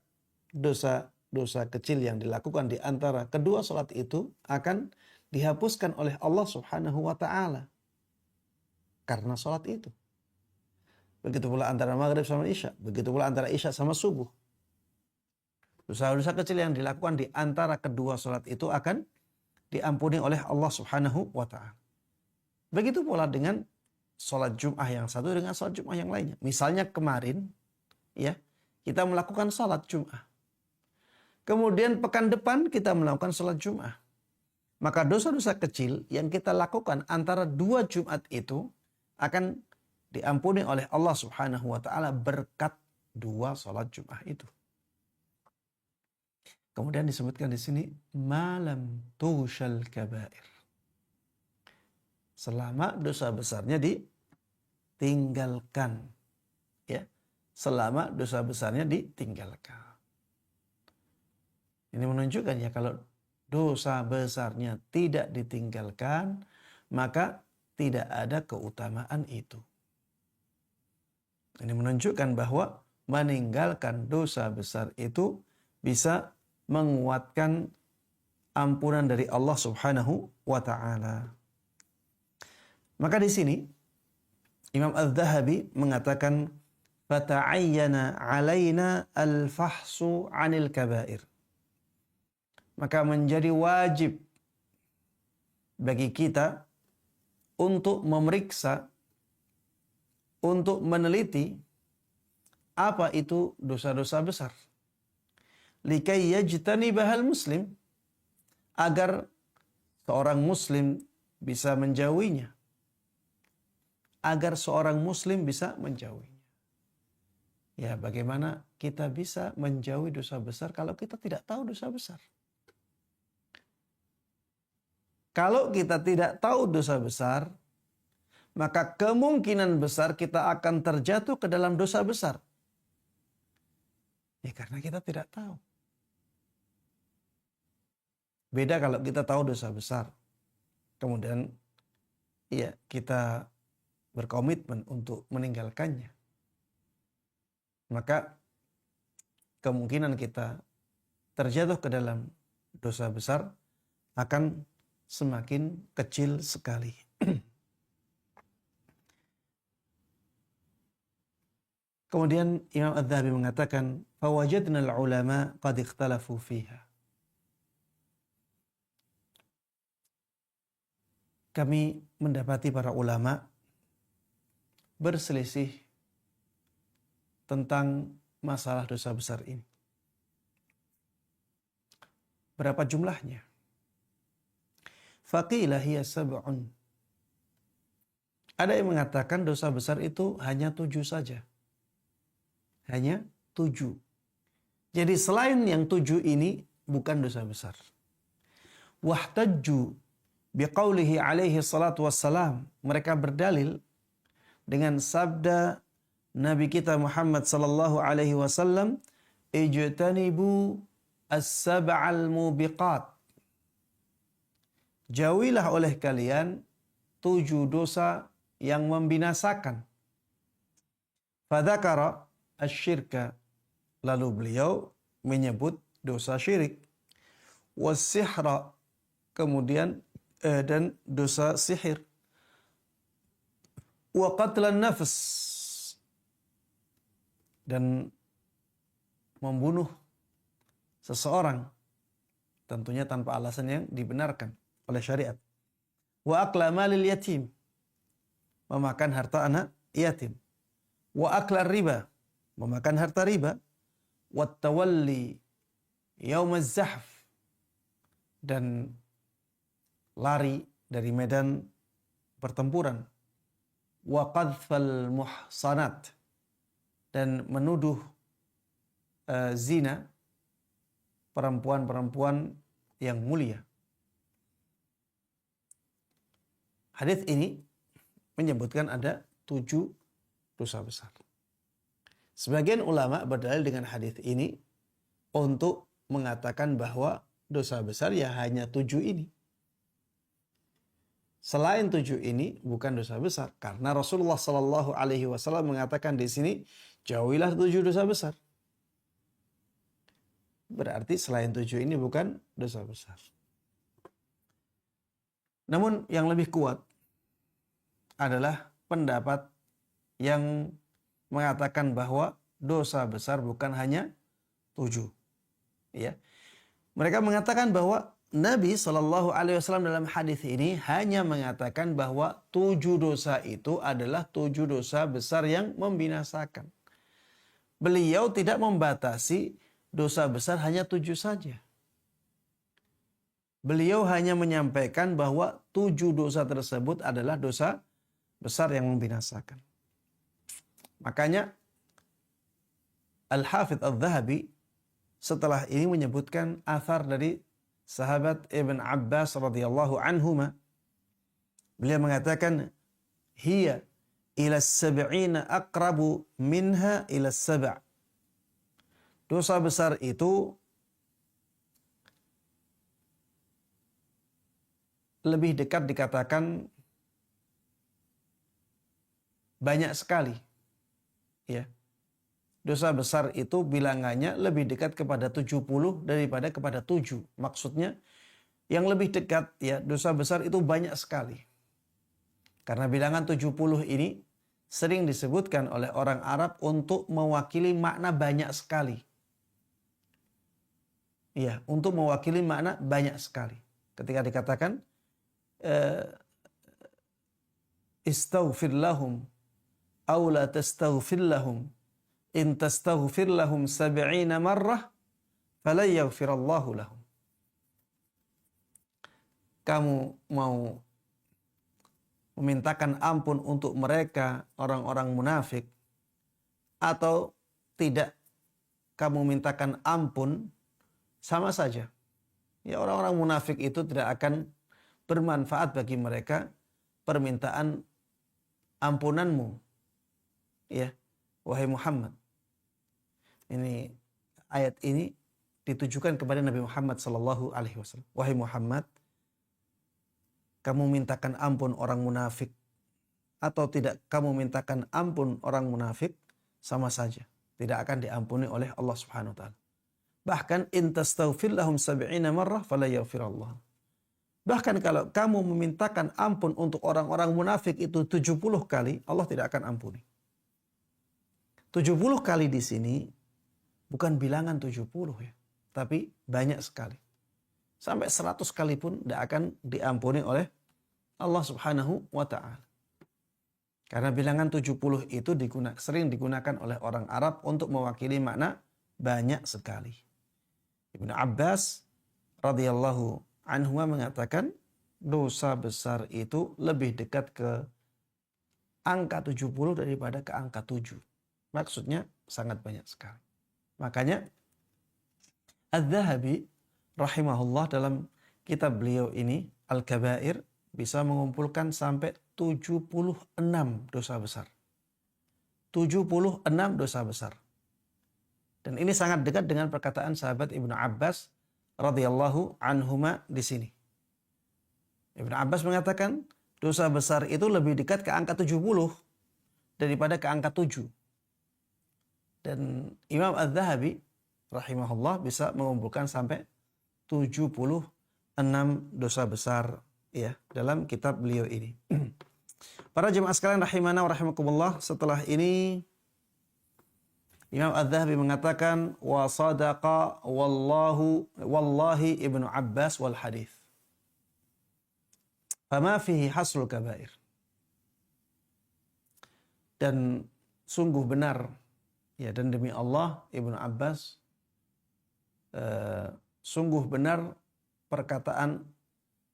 dosa-dosa kecil yang dilakukan di antara kedua salat itu akan dihapuskan oleh Allah Subhanahu wa taala karena salat itu. Begitu pula antara maghrib sama isya. Begitu pula antara isya sama subuh. Dosa-dosa kecil yang dilakukan di antara kedua salat itu akan diampuni oleh Allah Subhanahu wa ta'ala. Begitu pula dengan salat Jum'ah yang satu dengan salat Jum'ah yang lainnya. Misalnya kemarin, ya, kita melakukan salat Jum'ah. Kemudian pekan depan kita melakukan salat Jum'ah. Maka dosa-dosa kecil yang kita lakukan antara 2 Jumat itu akan diampuni oleh Allah Subhanahu wa taala berkat 2 salat Jum'ah itu. Kemudian disebutkan di sini malam tughshal kabair. Selama dosa besarnya ditinggalkan. Ya. Selama dosa besarnya ditinggalkan. Ini menunjukkan ya kalau dosa besarnya tidak ditinggalkan, maka tidak ada keutamaan itu. Ini menunjukkan bahwa meninggalkan dosa besar itu bisa menguatkan ampunan dari Allah Subhanahu wa taala. Maka di sini Imam Az-Zahabi mengatakan fata'ayyana 'alaina al-fahsu 'anil kabair. Maka menjadi wajib bagi kita untuk memeriksa, untuk meneliti apa itu dosa-dosa besar. Likai yajtanibahal muslim, agar seorang muslim bisa menjauhinya. Agar seorang muslim bisa menjauhinya. Ya, bagaimana kita bisa menjauhi dosa besar kalau kita tidak tahu dosa besar? Kalau kita tidak tahu dosa besar, maka kemungkinan besar kita akan terjatuh ke dalam dosa besar. Ya karena kita tidak tahu. Beda kalau kita tahu dosa besar. Kemudian ya kita berkomitmen untuk meninggalkannya. Maka kemungkinan kita terjatuh ke dalam dosa besar akan semakin kecil sekali. Kemudian Imam Az-Zahabi mengatakan, "Fawajadna al-ulama qad ikhtalafu fiha." Kami mendapati para ulama berselisih tentang masalah dosa besar ini. Berapa jumlahnya? Faqila hiya sab'un. Ada yang mengatakan dosa besar itu hanya 7 saja. hanya 7. Jadi selain yang 7 ini bukan dosa besar. Wahtajju biqaulihi alaihi salatu wassalam. Mereka berdalil dengan sabda Nabi kita Muhammad sallallahu alaihi wasallam, ijtanibu as-sab'al mubiqat. Jauhilah oleh kalian 7 dosa yang membinasakan. Fadzakara asyirka. Lalu beliau menyebut dosa syirik. Wassihra. Kemudian dan dosa sihir. Wa qatlan nafs. Dan membunuh seseorang. Tentunya tanpa alasan yang dibenarkan oleh syariat. Wa akla malil yatim. Memakan harta anak yatim. Wa akla riba. Memakan harta riba. Wa tawalli yaumaz zahf. Dan lari dari medan pertempuran. Wa qadfal muhsanat. Dan menuduh zina perempuan-perempuan yang mulia. Hadis ini menyebutkan ada 7 dosa besar. Sebagian ulama berdalil dengan hadis ini untuk mengatakan bahwa dosa besar ya hanya 7 ini. Selain 7 ini bukan dosa besar, karena Rasulullah Shallallahu Alaihi Wasallam mengatakan di sini jauhilah 7 dosa besar. Berarti selain 7 ini bukan dosa besar. Namun yang lebih kuat adalah pendapat yang mengatakan bahwa dosa besar bukan hanya 7. Ya. Mereka mengatakan bahwa Nabi Shallallahu Alaihi Wasallam dalam hadis ini hanya mengatakan bahwa 7 dosa itu adalah 7 dosa besar yang membinasakan. Beliau tidak membatasi dosa besar hanya 7 saja. Beliau hanya menyampaikan bahwa 7 dosa tersebut adalah dosa besar yang membinasakan. Makanya Al-Hafidh Al-Dhahabi setelah ini menyebutkan athar dari sahabat Ibn Abbas radhiyallahu anhuma. Beliau mengatakan, hiya ila sab'ina aqrabu minha ila sab'. Dosa besar itu lebih dekat dikatakan banyak sekali. Ya. Dosa besar itu bilangannya lebih dekat kepada 70 daripada kepada 7. Maksudnya yang lebih dekat ya dosa besar itu banyak sekali. Karena bilangan 70 ini sering disebutkan oleh orang Arab untuk mewakili makna banyak sekali. Ya, untuk mewakili makna banyak sekali. Ketika dikatakan istaghfir lahum aw la tastaghfir lahum in tastaghfir lahum 70 marrah falan yaghfirallahu lahum. Kamu mau memintakan ampun untuk mereka orang-orang munafik atau tidak kamu mintakan ampun, sama saja. Ya, orang-orang munafik itu tidak akan bermanfaat bagi mereka permintaan ampunanmu. Ya, wahai Muhammad. Ini ayat ini ditujukan kepada Nabi Muhammad sallallahu alaihi wasallam. Wahai Muhammad, kamu mintakan ampun orang munafik atau tidak kamu mintakan ampun orang munafik, sama saja. Tidak akan diampuni oleh Allah Subhanahu wa taala. Bahkan in tastaghfir lahum 70 marrah fala yaghfirullah. Bahkan kalau kamu memintakan ampun untuk orang-orang munafik itu 70 kali, Allah tidak akan ampuni. 70 kali di sini bukan bilangan 70 ya, tapi banyak sekali. Sampai 100 kali pun tidak akan diampuni oleh Allah Subhanahu wa ta'ala. Karena bilangan 70 itu sering digunakan oleh orang Arab untuk mewakili makna banyak sekali. Ibnu Abbas radhiyallahu anhu mengatakan dosa besar itu lebih dekat ke angka 70 daripada ke angka 7. Maksudnya sangat banyak sekali. Makanya Adz-Dzahabi rahimahullah dalam kitab beliau ini Al-Kabair bisa mengumpulkan sampai 76 dosa besar. 76 dosa besar. Dan ini sangat dekat dengan perkataan sahabat Ibnu Abbas radhiyallahu anhuma di sini. Ibnu Abbas mengatakan dosa besar itu lebih dekat ke angka 70 daripada ke angka 7. Dan Imam Adz-Dzahabi rahimahullah bisa mengumpulkan sampai 76 dosa besar ya dalam kitab beliau ini. Para jemaah sekalian rahimana wa rahimakumullah, setelah ini Imam Adz-Dzahabi mengatakan wa sadaqa wallahi Ibnu Abbas wal hadits. Fama fihi haslul kabair. Dan sungguh benar ya, dan demi Allah Ibnu Abbas sungguh benar perkataan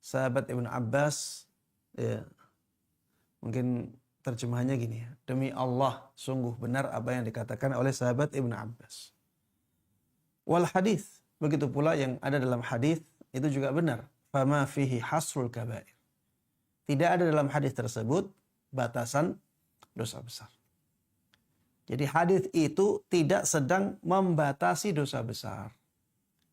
sahabat Ibnu Abbas ya, mungkin terjemahannya gini ya, demi Allah sungguh benar apa yang dikatakan oleh sahabat Ibnu Abbas. Wal hadis, begitu pula yang ada dalam hadis itu juga benar. Fama fihi hasrul kabair. Tidak ada dalam hadis tersebut batasan dosa besar. Jadi hadis itu tidak sedang membatasi dosa besar.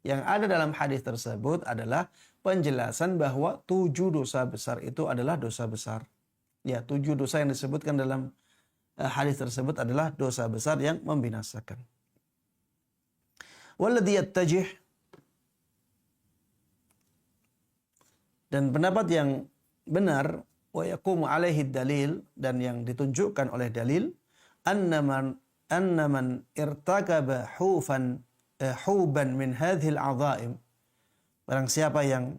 Yang ada dalam hadis tersebut adalah penjelasan bahwa 7 dosa besar itu adalah dosa besar. Ya, 7 dosa yang disebutkan dalam hadis tersebut adalah dosa besar yang membinasakan. Walladhi yattajih, dan pendapat yang benar wa yaqumu alaihi dalil, dan yang ditunjukkan oleh dalil annaman irtakaba huban min hadhil azaim, barang siapa yang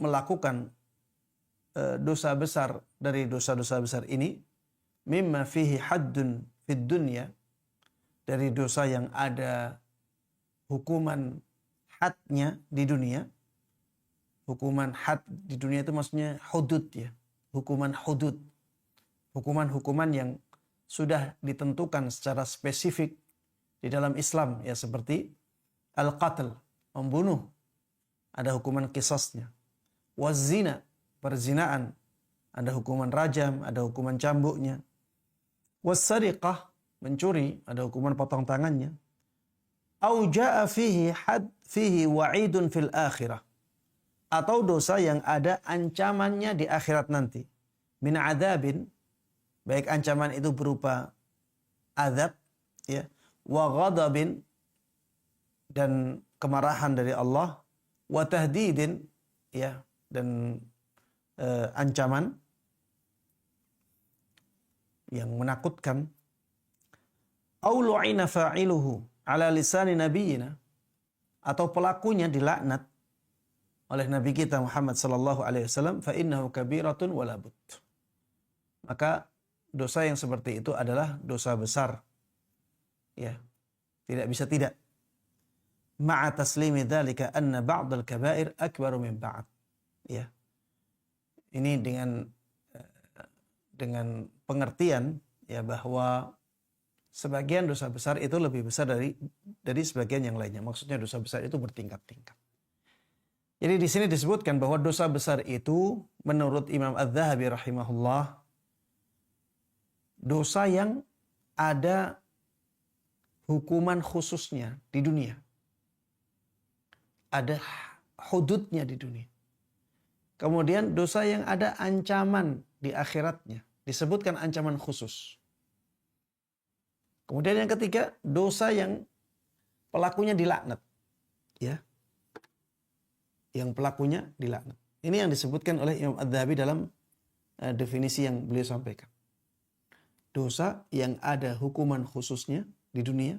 melakukan dosa besar dari dosa-dosa besar ini, mimma fihi haddun fid dunya, dari dosa yang ada hukuman hadnya di dunia. Hukuman had di dunia itu maksudnya hudud ya, hukuman hudud, hukuman-hukuman yang sudah ditentukan secara spesifik di dalam Islam ya, seperti al-qatl, membunuh, ada hukuman qisasnya. Waz-zina, perzinaan, ada hukuman rajam, ada hukuman cambuknya. Was-sariqah, mencuri, ada hukuman potong tangannya. Au jaa fihi wa'idun fil akhirah, atau dosa yang ada ancamannya di akhirat nanti. Min adzabin, baik ancaman itu berupa azab ya, wa ghadabin, dan kemarahan dari Allah, wa tahdidin ya, dan ancaman yang menakutkan. Au lu'ina fa'iluhu ala lisani nabiyina, atau pelakunya dilaknat oleh Nabi kita Muhammad sallallahu alaihi wasallam, fa innahu kabiratun wala bud. Maka dosa yang seperti itu adalah dosa besar. Ya, tidak bisa tidak. Ma'a taslimi dzalika anna ba'dal kabair akbaru min ba'd. Ya. Ini dengan pengertian ya, bahwa sebagian dosa besar itu lebih besar dari sebagian yang lainnya. Maksudnya dosa besar itu bertingkat-tingkat. Jadi di sini disebutkan bahwa dosa besar itu menurut Imam Adz-Dzahabi rahimahullah, dosa yang ada hukuman khususnya di dunia. Ada hududnya di dunia. Kemudian dosa yang ada ancaman di akhiratnya. Disebutkan ancaman khusus. Kemudian yang ketiga, dosa yang pelakunya dilaknat. Ya. Yang pelakunya dilaknat. Ini yang disebutkan oleh Imam Adz-Dzahabi dalam definisi yang beliau sampaikan. Dosa yang ada hukuman khususnya di dunia,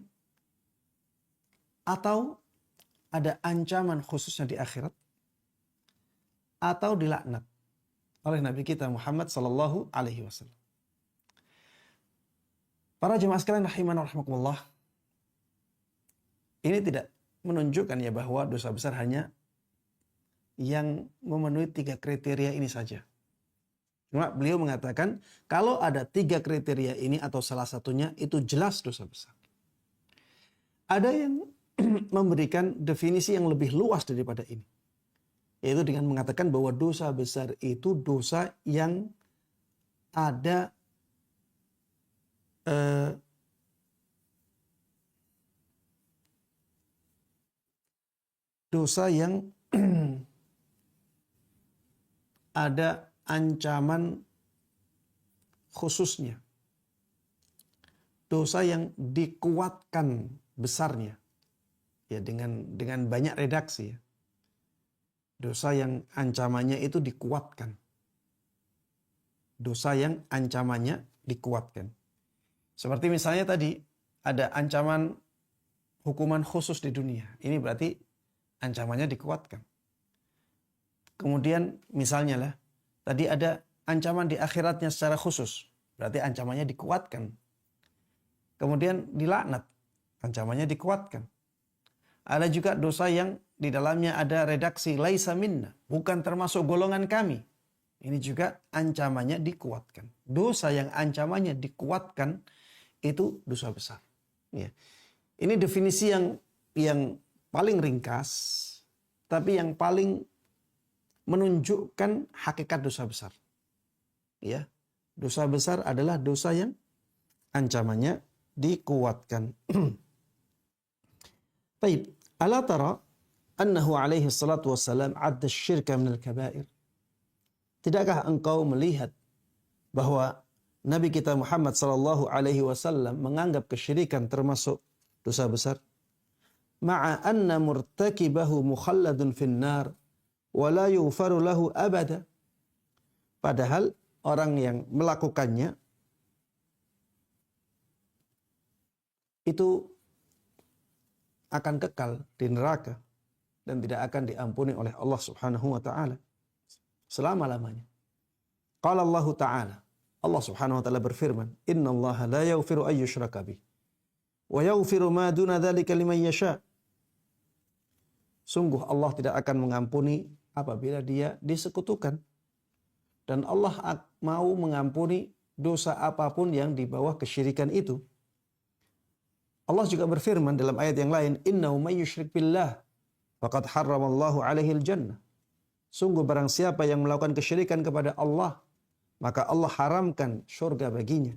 atau ada ancaman khususnya di akhirat, atau dilaknat oleh Nabi kita Muhammad sallallahu alaihi wasallam. Para jemaah sekalian rahimana rahimakumullah, ini tidak menunjukkan ya bahwa dosa besar hanya yang memenuhi 3 kriteria ini saja. Cuma beliau mengatakan kalau ada 3 kriteria ini atau salah satunya itu jelas dosa besar. Ada yang memberikan definisi yang lebih luas daripada ini. Yaitu dengan mengatakan bahwa dosa besar itu dosa yang ada dosa yang ada ancaman khususnya. Dosa yang dikuatkan besarnya. Ya, dengan banyak redaksi ya. Dosa yang ancamannya itu dikuatkan. Dosa yang ancamannya dikuatkan. Seperti misalnya tadi ada ancaman hukuman khusus di dunia. Ini berarti ancamannya dikuatkan. Kemudian misalnya lah, tadi ada ancaman di akhiratnya secara khusus. Berarti ancamannya dikuatkan. Kemudian dilaknat, ancamannya dikuatkan. Ada juga dosa yang di dalamnya ada redaksi laisa minna, bukan termasuk golongan kami. Ini juga ancamannya dikuatkan. Dosa yang ancamannya dikuatkan itu dosa besar. Ya. Ini definisi yang paling ringkas, tapi yang paling menunjukkan hakikat dosa besar. Ya, dosa besar adalah dosa yang ancamannya dikuatkan. Baik, ala tara annahu alaihi salatu wassalam adda syirka minal kabair. Tidakkah engkau melihat bahwa Nabi kita Muhammad sallallahu alaihi wasallam menganggap kesyirikan termasuk dosa besar? Ma'a anna murtakibahu mukhalladun finnar wa la yughfaru lahu abada. Padahal orang yang melakukannya itu akan kekal di neraka dan tidak akan diampuni oleh Allah Subhanahu wa taala selama-lamanya. Qala Allah taala, Allah Subhanahu wa taala berfirman, "Innallaha la yaghfiru ay yushraka bih wa yaghfiru ma duna dzalika liman yasha." Sungguh Allah tidak akan mengampuni apabila dia disekutukan. Dan Allah mau mengampuni dosa apapun yang di bawah kesyirikan itu. Allah juga berfirman dalam ayat yang lain, "Innahu may yusyrik billah faqad harramallahu 'alaihi al-jannah." Sungguh barang siapa yang melakukan kesyirikan kepada Allah, maka Allah haramkan surga baginya.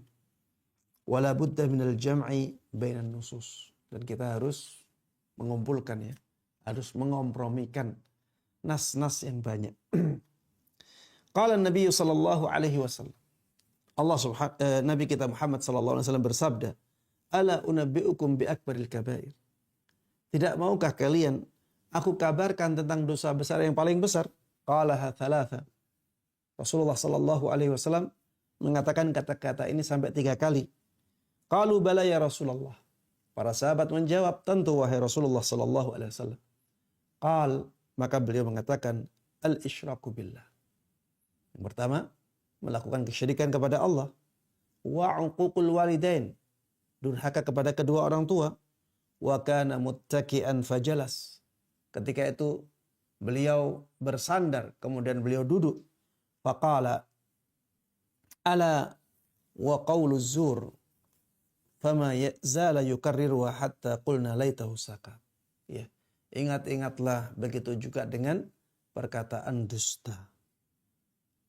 Wala budda minal jam'i bainan nusus. Dan kita harus mengumpulkan ya, harus mengompromikan nas-nas yang banyak. Qala Nabi sallallahu alaihi wasallam. Nabi kita Muhammad sallallahu alaihi wasallam bersabda, "Ala unabbiukum bi akbaril kabair." Tidak maukah kalian aku kabarkan tentang dosa besar yang paling besar? Qalaha thalatha. Rasulullah sallallahu alaihi wasallam mengatakan kata-kata ini sampai 3 kali. Qalu bala ya Rasulullah. Para sahabat menjawab, tentu wahai Rasulullah sallallahu alaihi wasallam. Qal, maka beliau mengatakan al-isyraku billah. Yang pertama, melakukan kesyirikan kepada Allah. Wa 'uququl walidain, durhaka kepada kedua orang tua. Wa kana muttaki'an fajalas. Ketika itu beliau bersandar, kemudian beliau duduk. Faqala ala wa qawluz zur fama yazala yukarriruha hatta qulna laitahu saka. Ya, ingat-ingatlah begitu juga dengan perkataan dusta.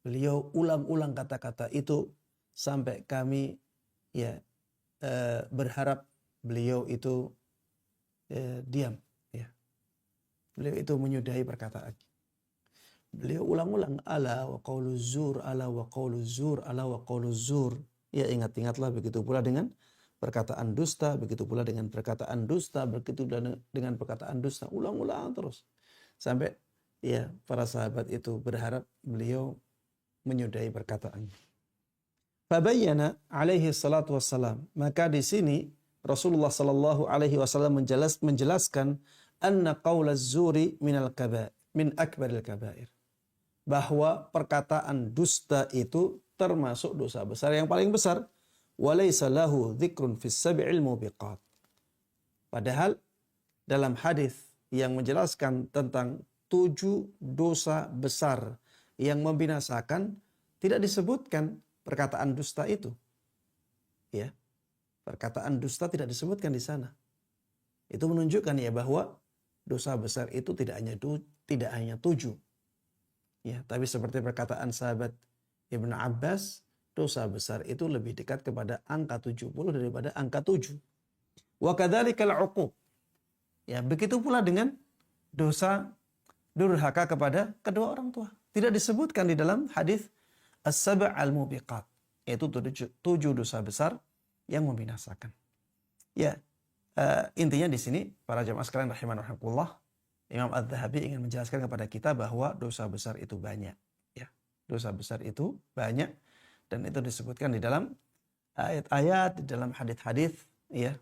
Beliau ulang-ulang kata-kata itu sampai kami ya berharap beliau itu diam. Ya. Beliau itu menyudahi perkataannya. Beliau ulang-ulang ala wa qauluz zur, ala wa qauluz zur, ala wa qauluz zur. Ya, ingat-ingatlah begitu pula dengan perkataan dusta, begitu pula dengan perkataan dusta, begitu dengan perkataan dusta, ulang-ulang terus. Sampai ya para sahabat itu berharap beliau menyudahi perkataannya. Fabayyana alaihi salatu wassalam. Maka di sini Rasulullah sallallahu alaihi wasallam menjelaskan anna qaulaz zuri min akbaril kabair. Bahwa perkataan dusta itu termasuk dosa besar yang paling besar. Walaysa lahu dzikrun fis sab'il mubiqat. Padahal dalam hadis yang menjelaskan tentang 7 dosa besar yang membinasakan, tidak disebutkan perkataan dusta itu. Ya, perkataan dusta tidak disebutkan di sana. Itu menunjukkan ya bahwa dosa besar itu tidak hanya 7. Ya, tapi seperti perkataan sahabat Ibnu Abbas, dosa besar itu lebih dekat kepada angka 70 daripada angka 7. Wa kadzalikal 'uquq. Ya, begitu pula dengan dosa durhaka kepada kedua orang tua. Tidak disebutkan di dalam hadis as-sab' al-mubiqat, yaitu 7 dosa besar yang membinasakan. Ya, intinya di sini para jamaah sekalian rahimanallah, Imam Az-Zahabi ingin menjelaskan kepada kita bahwa dosa besar itu banyak. Ya, dosa besar itu banyak dan itu disebutkan di dalam ayat-ayat, di dalam hadis-hadis ya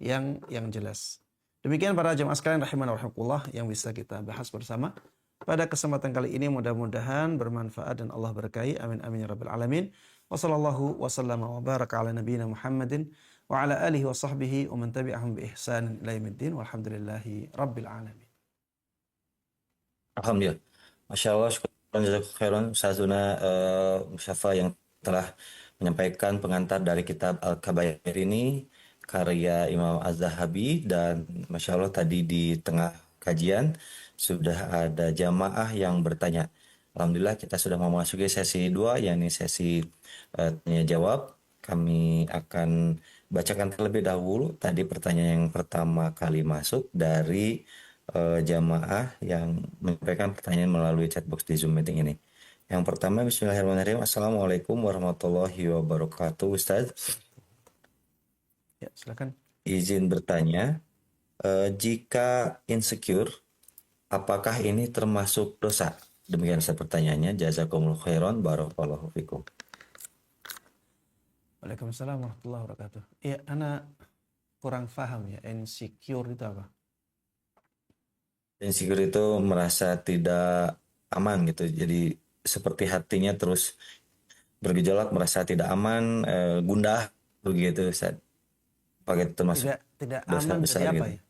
yang jelas. Demikian para jemaah sekalian rahimanallah yang bisa kita bahas bersama pada kesempatan kali ini, mudah-mudahan bermanfaat dan Allah berkahi. Amin amin ya rabbal alamin. Wa sallallahu wa sallama wa baraka ala nabiyyina Muhammadin wa ala alihi wa sahbihi wa man tabi'ahum bi ihsanin ila yaumiddin walhamdulillahi rabbil alamin. Alhamdulillah. Masya Allah, syukuran jazakallahu khairan Ustazuna Musyafa yang telah menyampaikan pengantar dari kitab Al-Kabair ini karya Imam Az-Zahabi, dan Masya Allah tadi di tengah kajian sudah ada jamaah yang bertanya. Alhamdulillah kita sudah memasuki sesi 2, yakni sesi tanya jawab. Kami akan bacakan terlebih dahulu tadi pertanyaan yang pertama kali masuk dari jamaah yang menyampaikan pertanyaan melalui chatbox di Zoom meeting ini. Yang pertama, bismillahirrahmanirrahim. Assalamualaikum warahmatullahi wabarakatuh, Ustaz. Ya, silakan. Izin bertanya, jika insecure, apakah ini termasuk dosa? Demikian Ustaz pertanyaannya. Jazakumullah khairan, barakallahu fikum. Waalaikumsalam warahmatullahi wabarakatuh. Ya, ana kurang paham ya, insecure itu apa? Insecure itu merasa tidak aman gitu. Jadi seperti hatinya terus bergejolak, merasa tidak aman, gundah begitu, Ustaz. Apakah itu termasuk Tidak dosa aman besar dari apa gitu? ya?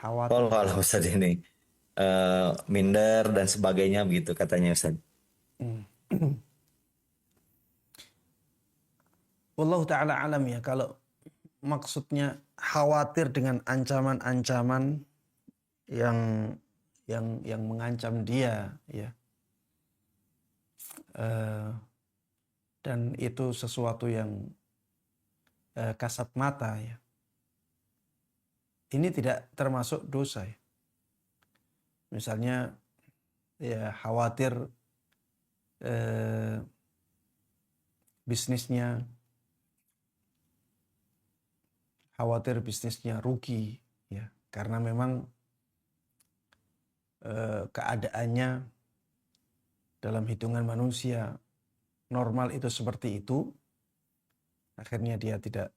Khawatir. Kalau Ustaz ini minder dan sebagainya begitu katanya Ustaz. Hmm. Wallahu ta'ala alam ya, kalau maksudnya khawatir dengan ancaman-ancaman yang mengancam dia ya, dan itu sesuatu yang kasat mata ya, ini tidak termasuk dosa ya. Misalnya ya khawatir bisnisnya rugi ya, karena memang keadaannya dalam hitungan manusia normal itu seperti itu, akhirnya dia tidak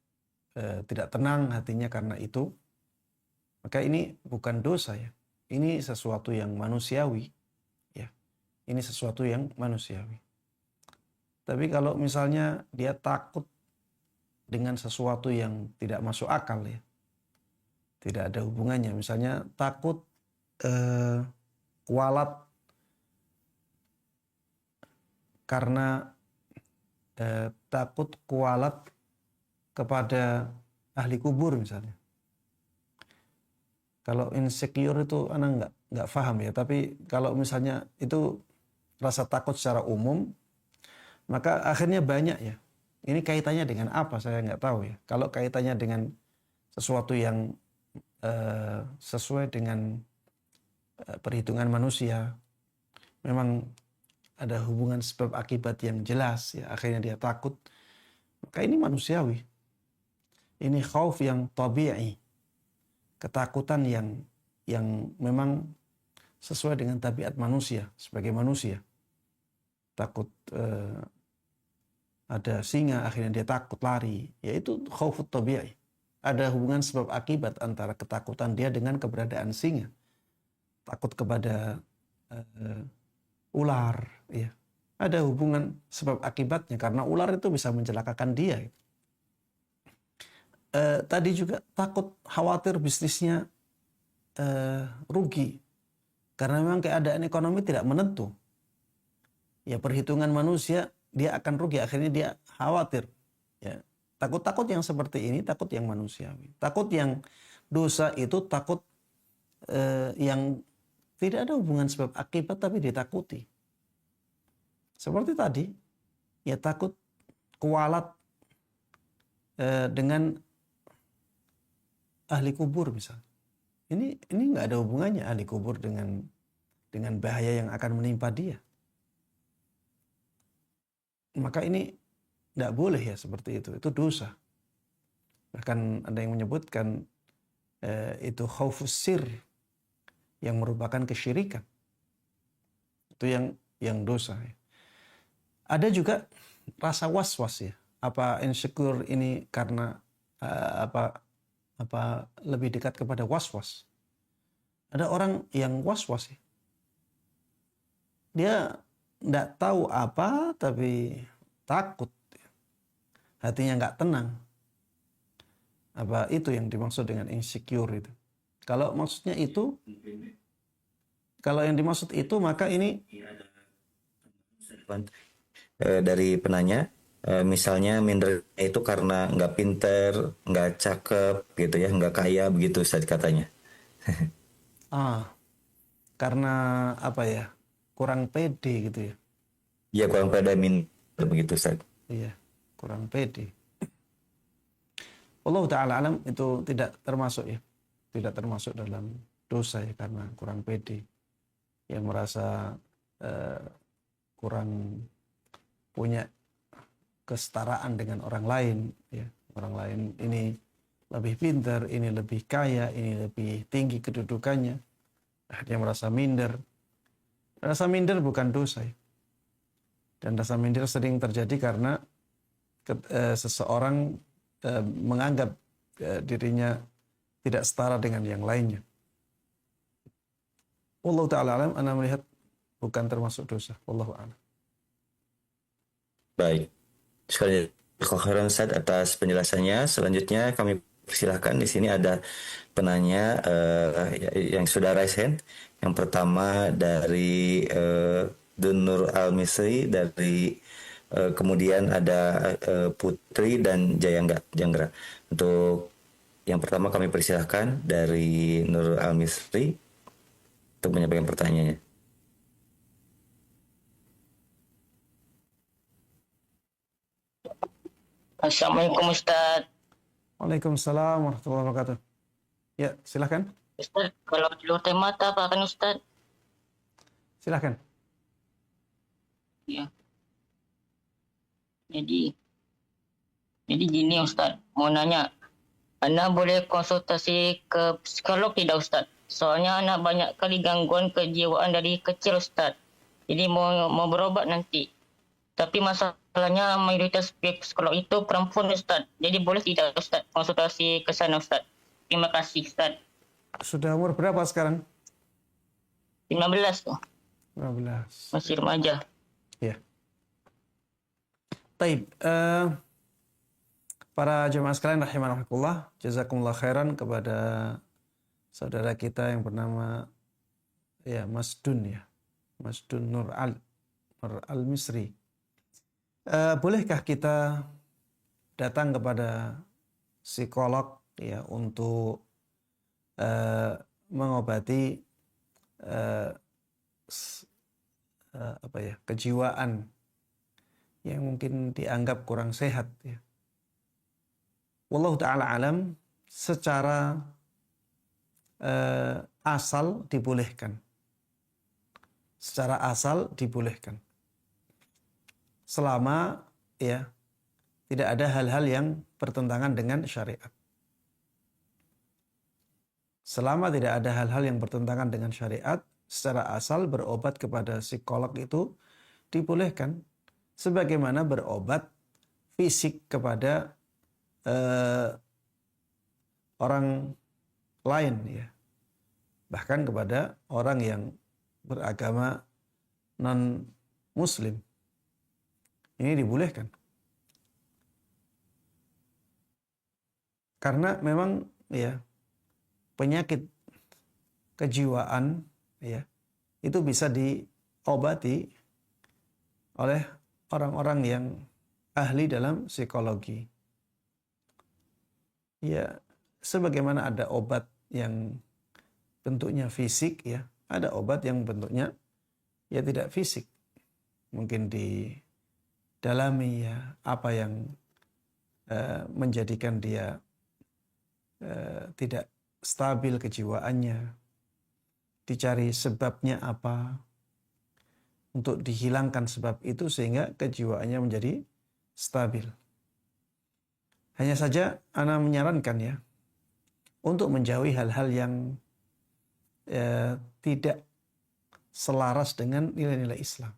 tenang hatinya karena itu, maka ini bukan dosa ya, ini sesuatu yang manusiawi ya, ini sesuatu yang manusiawi. Tapi kalau misalnya dia takut dengan sesuatu yang tidak masuk akal ya, tidak ada hubungannya, misalnya takut kualat karena takut kualat kepada ahli kubur misalnya. Kalau insecure itu anak nggak paham ya, tapi kalau misalnya itu rasa takut secara umum, maka akhirnya banyak ya. Ini kaitannya dengan apa saya nggak tahu ya. Kalau kaitannya dengan sesuatu yang sesuai dengan perhitungan manusia, memang ada hubungan sebab akibat yang jelas ya, akhirnya dia takut, maka ini manusiawi. Ini khauf yang tabi'i, ketakutan yang memang sesuai dengan tabiat manusia sebagai manusia. Takut ada singa, akhirnya dia takut lari, yaitu khaufut tabi'i. Ada hubungan sebab akibat antara ketakutan dia dengan keberadaan singa. Takut kepada ular, ya. Ada hubungan sebab akibatnya karena ular itu bisa mencelakakan dia. Tadi juga takut, khawatir bisnisnya rugi karena memang keadaan ekonomi tidak menentu. ya perhitungan manusia, dia akan rugi. Akhirnya dia khawatir. Ya. Takut-takut yang seperti ini, takut yang manusiawi. Takut yang dosa itu takut yang tidak ada hubungan sebab akibat tapi ditakuti. Seperti tadi, ya takut kualat dengan ahli kubur misalnya. Ini nggak ada hubungannya ahli kubur dengan bahaya yang akan menimpa dia. Maka ini tidak boleh ya seperti itu dosa. Bahkan ada yang menyebutkan itu khaufus sir, yang merupakan kesyirikan. Itu yang dosa ya. Ada juga rasa was-was ya. Apa insecure ini karena apa lebih dekat kepada was-was. Ada orang yang was-was ya. Dia tidak tahu apa tapi takut. Hatinya nggak tenang. Apa itu yang dimaksud dengan insecure itu? Kalau maksudnya itu, kalau yang dimaksud itu maka ini dari penanya, misalnya minder itu karena nggak pinter, nggak cakep gitu ya, nggak kaya begitu Ustaz katanya. karena apa ya? Kurang pede gitu ya. Ya kurang pede minder begitu Ustaz. Iya, kurang pede. Allah Ta'ala alam itu tidak termasuk ya. Tidak termasuk dalam dosa ya, karena kurang pede. Yang merasa kurang punya kesetaraan dengan orang lain ya. Orang lain ini lebih pintar, ini lebih kaya, ini lebih tinggi kedudukannya. Dia merasa minder. Rasa minder bukan dosa ya. Dan rasa minder sering terjadi karena seseorang menganggap dirinya tidak setara dengan yang lainnya. Wallahu ta'ala alam, ana melihat bukan termasuk dosa. Wallahu a'lam. Baik. Sekali khairan Ustaz atas penjelasannya. Selanjutnya kami persilahkan, di sini ada penanya yang sudah raise hand. Yang pertama dari Dunur Al-Misri, dari kemudian ada Putri dan Janggra. Untuk yang pertama kami persilahkan dari Nur Al-Misri untuk menyampaikan pertanyaannya. Assalamualaikum Ustaz. Waalaikumsalam warahmatullahi wabarakatuh. Ya, silahkan. Ustaz, kalau di luar tema apa kan Ustaz? Silahkan. Ya. Jadi gini Ustaz, mau nanya, Anda boleh konsultasi ke psikolog tidak Ustaz? Soalnya anak banyak kali gangguan kejiwaan dari kecil Ustaz. Jadi mau berobat nanti. Tapi masalahnya mayoritas psikolog itu perempuan Ustaz. Jadi boleh tidak Ustaz konsultasi ke sana Ustaz? Terima kasih Ustaz. Sudah umur berapa sekarang? 15 tuh. 15. Masih remaja. Ya. Taib. Para jemaah sekalian rahimakumullah, jazakumullah khairan kepada saudara kita yang bernama ya Mas Dun ya. Mas Dun Nur Al-Misri. Bolehkah kita datang kepada psikolog ya untuk mengobati kejiwaan yang mungkin dianggap kurang sehat ya. Wallahu ta'ala alam, secara asal dibolehkan. Secara asal dibolehkan. Selama ya tidak ada hal-hal yang bertentangan dengan syariat. Selama tidak ada hal-hal yang bertentangan dengan syariat, secara asal berobat kepada psikolog itu dibolehkan. Sebagaimana berobat fisik kepada orang lain ya. Bahkan kepada orang yang beragama non muslim. Ini dibolehkan. Karena memang ya penyakit kejiwaan ya itu bisa diobati oleh orang-orang yang ahli dalam psikologi. Ya, sebagaimana ada obat yang bentuknya fisik ya, ada obat yang bentuknya ya tidak fisik. Mungkin didalami ya apa yang menjadikan dia tidak stabil kejiwaannya, dicari sebabnya apa, untuk dihilangkan sebab itu sehingga kejiwaannya menjadi stabil. Hanya saja ana menyarankan ya untuk menjauhi hal-hal yang tidak selaras dengan nilai-nilai Islam.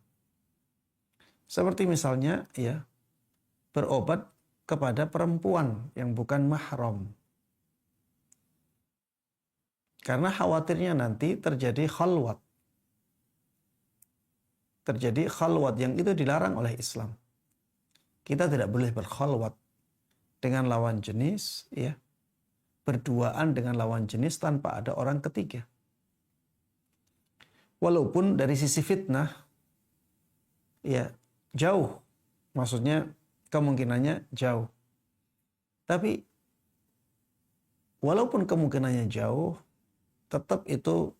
Seperti misalnya ya berobat kepada perempuan yang bukan mahram. Karena khawatirnya nanti terjadi khalwat. Terjadi khalwat yang itu dilarang oleh Islam. Kita tidak boleh berkhalwat dengan lawan jenis, ya, berduaan dengan lawan jenis tanpa ada orang ketiga. Walaupun dari sisi fitnah, ya, jauh. Maksudnya kemungkinannya jauh. Tapi walaupun kemungkinannya jauh, tetap itu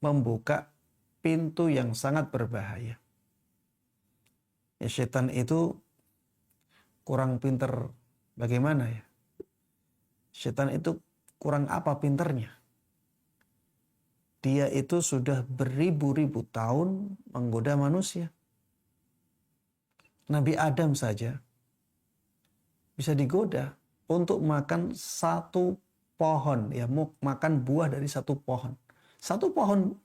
membuka pintu yang sangat berbahaya. Ya, setan itu kurang pinter bagaimana ya? Setan itu kurang apa pinternya? Dia itu sudah beribu-ribu tahun menggoda manusia. Nabi Adam saja bisa digoda untuk makan satu pohon, ya, makan buah dari satu pohon. Satu pohon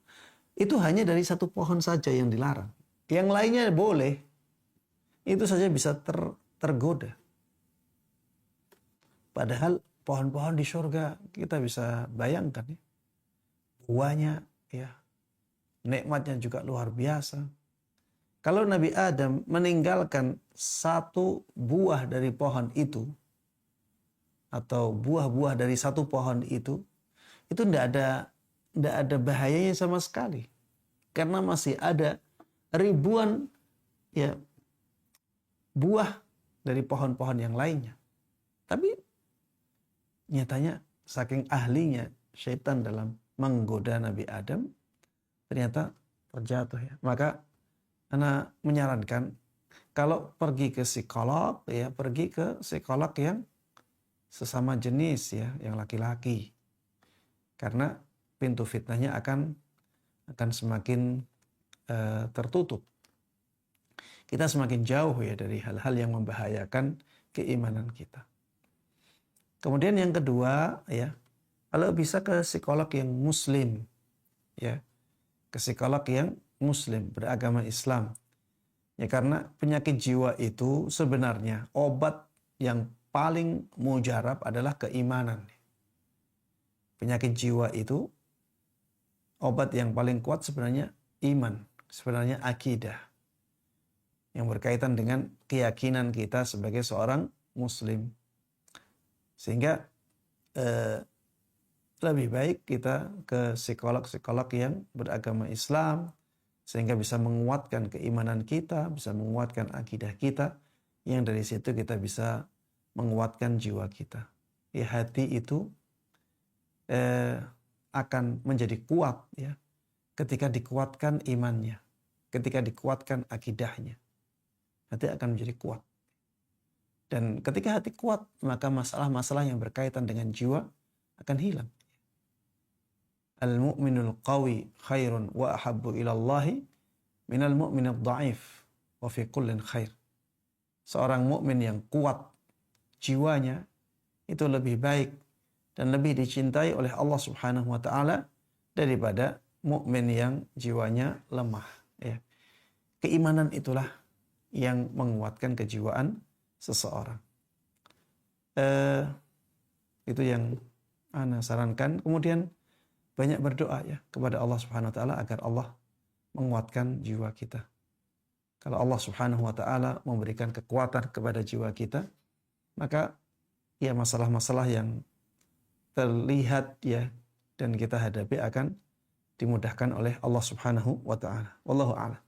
itu hanya dari satu pohon saja yang dilarang. Yang lainnya boleh. Itu saja bisa tergoda. Padahal pohon-pohon di surga kita bisa bayangkan ya. Buahnya ya, nikmatnya juga luar biasa. Kalau Nabi Adam meninggalkan satu buah dari pohon itu, atau buah-buah dari satu pohon itu tidak ada bahayanya sama sekali. Karena masih ada ribuan ya buah dari pohon-pohon yang lainnya. Tapi nyatanya saking ahlinya syaitan dalam menggoda Nabi Adam, ternyata terjatuh ya. Maka ana menyarankan kalau pergi ke psikolog ya, pergi ke psikolog yang sesama jenis ya, yang laki-laki. Karena pintu fitnahnya akan semakin tertutup. Kita semakin jauh ya dari hal-hal yang membahayakan keimanan kita. Kemudian yang kedua ya, kalau bisa ke psikolog yang muslim ya, ke psikolog yang muslim beragama Islam. Ya, karena penyakit jiwa itu sebenarnya obat yang paling mujarab adalah keimanan. Penyakit jiwa itu obat yang paling kuat sebenarnya iman, sebenarnya akidah. Yang berkaitan dengan keyakinan kita sebagai seorang muslim. Sehingga lebih baik kita ke psikolog-psikolog yang beragama Islam, sehingga bisa menguatkan keimanan kita, bisa menguatkan akidah kita, yang dari situ kita bisa menguatkan jiwa kita. Ya, hati itu akan menjadi kuat ya ketika dikuatkan imannya, ketika dikuatkan akidahnya. Hati akan menjadi kuat. Dan ketika hati kuat, maka masalah-masalah yang berkaitan dengan jiwa akan hilang. Al-mu'minul qawi khairun wa ahabbu ilallahi minal mu'minid dha'if wa fi kullin khair. Seorang mukmin yang kuat jiwanya itu lebih baik dan lebih dicintai oleh Allah Subhanahu wa taala daripada mukmin yang jiwanya lemah ya. Keimanan itulah yang menguatkan kejiwaan seseorang. Itu yang ana sarankan. Kemudian banyak berdoa ya kepada Allah Subhanahu wa taala agar Allah menguatkan jiwa kita. Kalau Allah Subhanahu wa taala memberikan kekuatan kepada jiwa kita, maka ya masalah-masalah yang terlihat ya dan kita hadapi akan dimudahkan oleh Allah Subhanahu wa taala. Wallahu a'lam.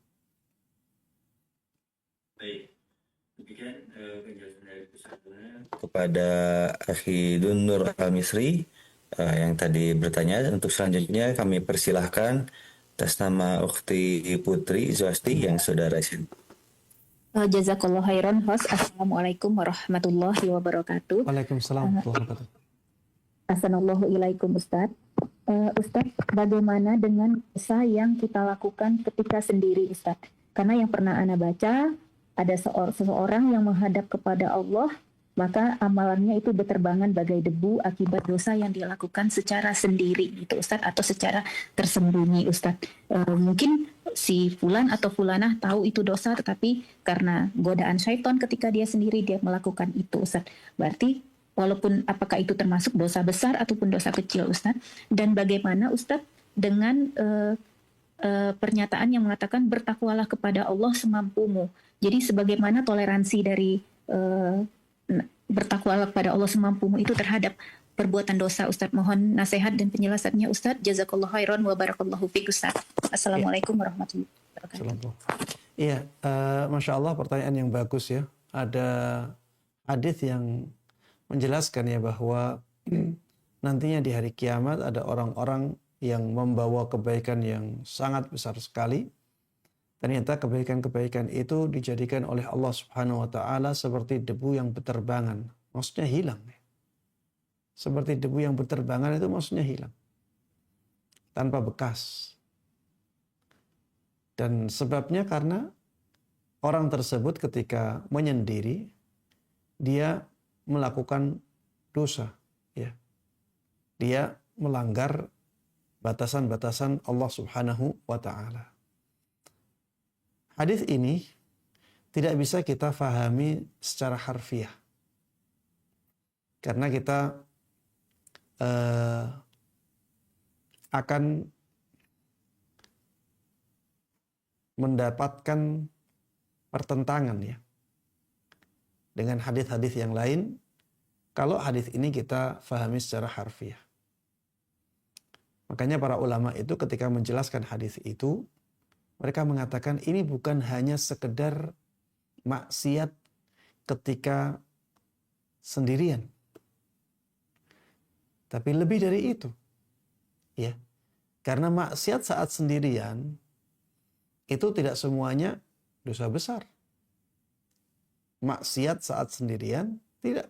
kepada Akhi Dunur Al-Misri yang tadi bertanya. Untuk selanjutnya kami persilahkan atas nama Ukhti Putri Zwasti yang sudah raise. Jazakallah khairan, host. Assalamualaikum warahmatullahi wabarakatuh. Waalaikumsalam warahmatullahi wabarakatuh. Assalamualaikum ilaikum Ustaz. Ustaz, bagaimana dengan dosa yang kita lakukan ketika sendiri, Ustaz? Karena yang pernah Ana baca, ada seseorang yang menghadap kepada Allah, maka amalannya itu berterbangan bagai debu akibat dosa yang dilakukan secara sendiri, gitu Ustaz, atau secara tersembunyi, Ustaz. Mungkin si fulan atau fulanah tahu itu dosa, tetapi karena godaan syaitan ketika dia sendiri, dia melakukan itu, Ustaz. Berarti walaupun apakah itu termasuk dosa besar ataupun dosa kecil, Ustaz? Dan bagaimana, Ustaz, dengan pernyataan yang mengatakan bertakwalah kepada Allah semampumu. Jadi sebagaimana toleransi dari bertakwalah kepada Allah semampumu itu terhadap perbuatan dosa, Ustaz. Mohon nasihat dan penjelasannya, Ustaz. Jazakallahu khairan wa barakallahu fiik, Ustaz. Assalamualaikum warahmatullahi wabarakatuh. Iya, Masya Allah, pertanyaan yang bagus ya. Ada hadis yang menjelaskan ya bahwa nantinya di hari kiamat ada orang-orang yang membawa kebaikan yang sangat besar sekali. Ternyata kebaikan-kebaikan itu dijadikan oleh Allah Subhanahu wa taala seperti debu yang berterbangan. Maksudnya hilang. Seperti debu yang berterbangan itu maksudnya hilang. Tanpa bekas. Dan sebabnya karena orang tersebut ketika menyendiri, dia melakukan dosa, ya. Dia melanggar batasan-batasan Allah Subhanahu wa taala. Hadis ini tidak bisa kita fahami secara harfiah. Karena kita akan mendapatkan pertentangan ya dengan hadis-hadis yang lain kalau hadis ini kita fahami secara harfiah. Makanya para ulama itu ketika menjelaskan hadis itu, mereka mengatakan ini bukan hanya sekedar maksiat ketika sendirian. Tapi lebih dari itu. Ya. Karena maksiat saat sendirian itu tidak semuanya dosa besar. Maksiat saat sendirian tidak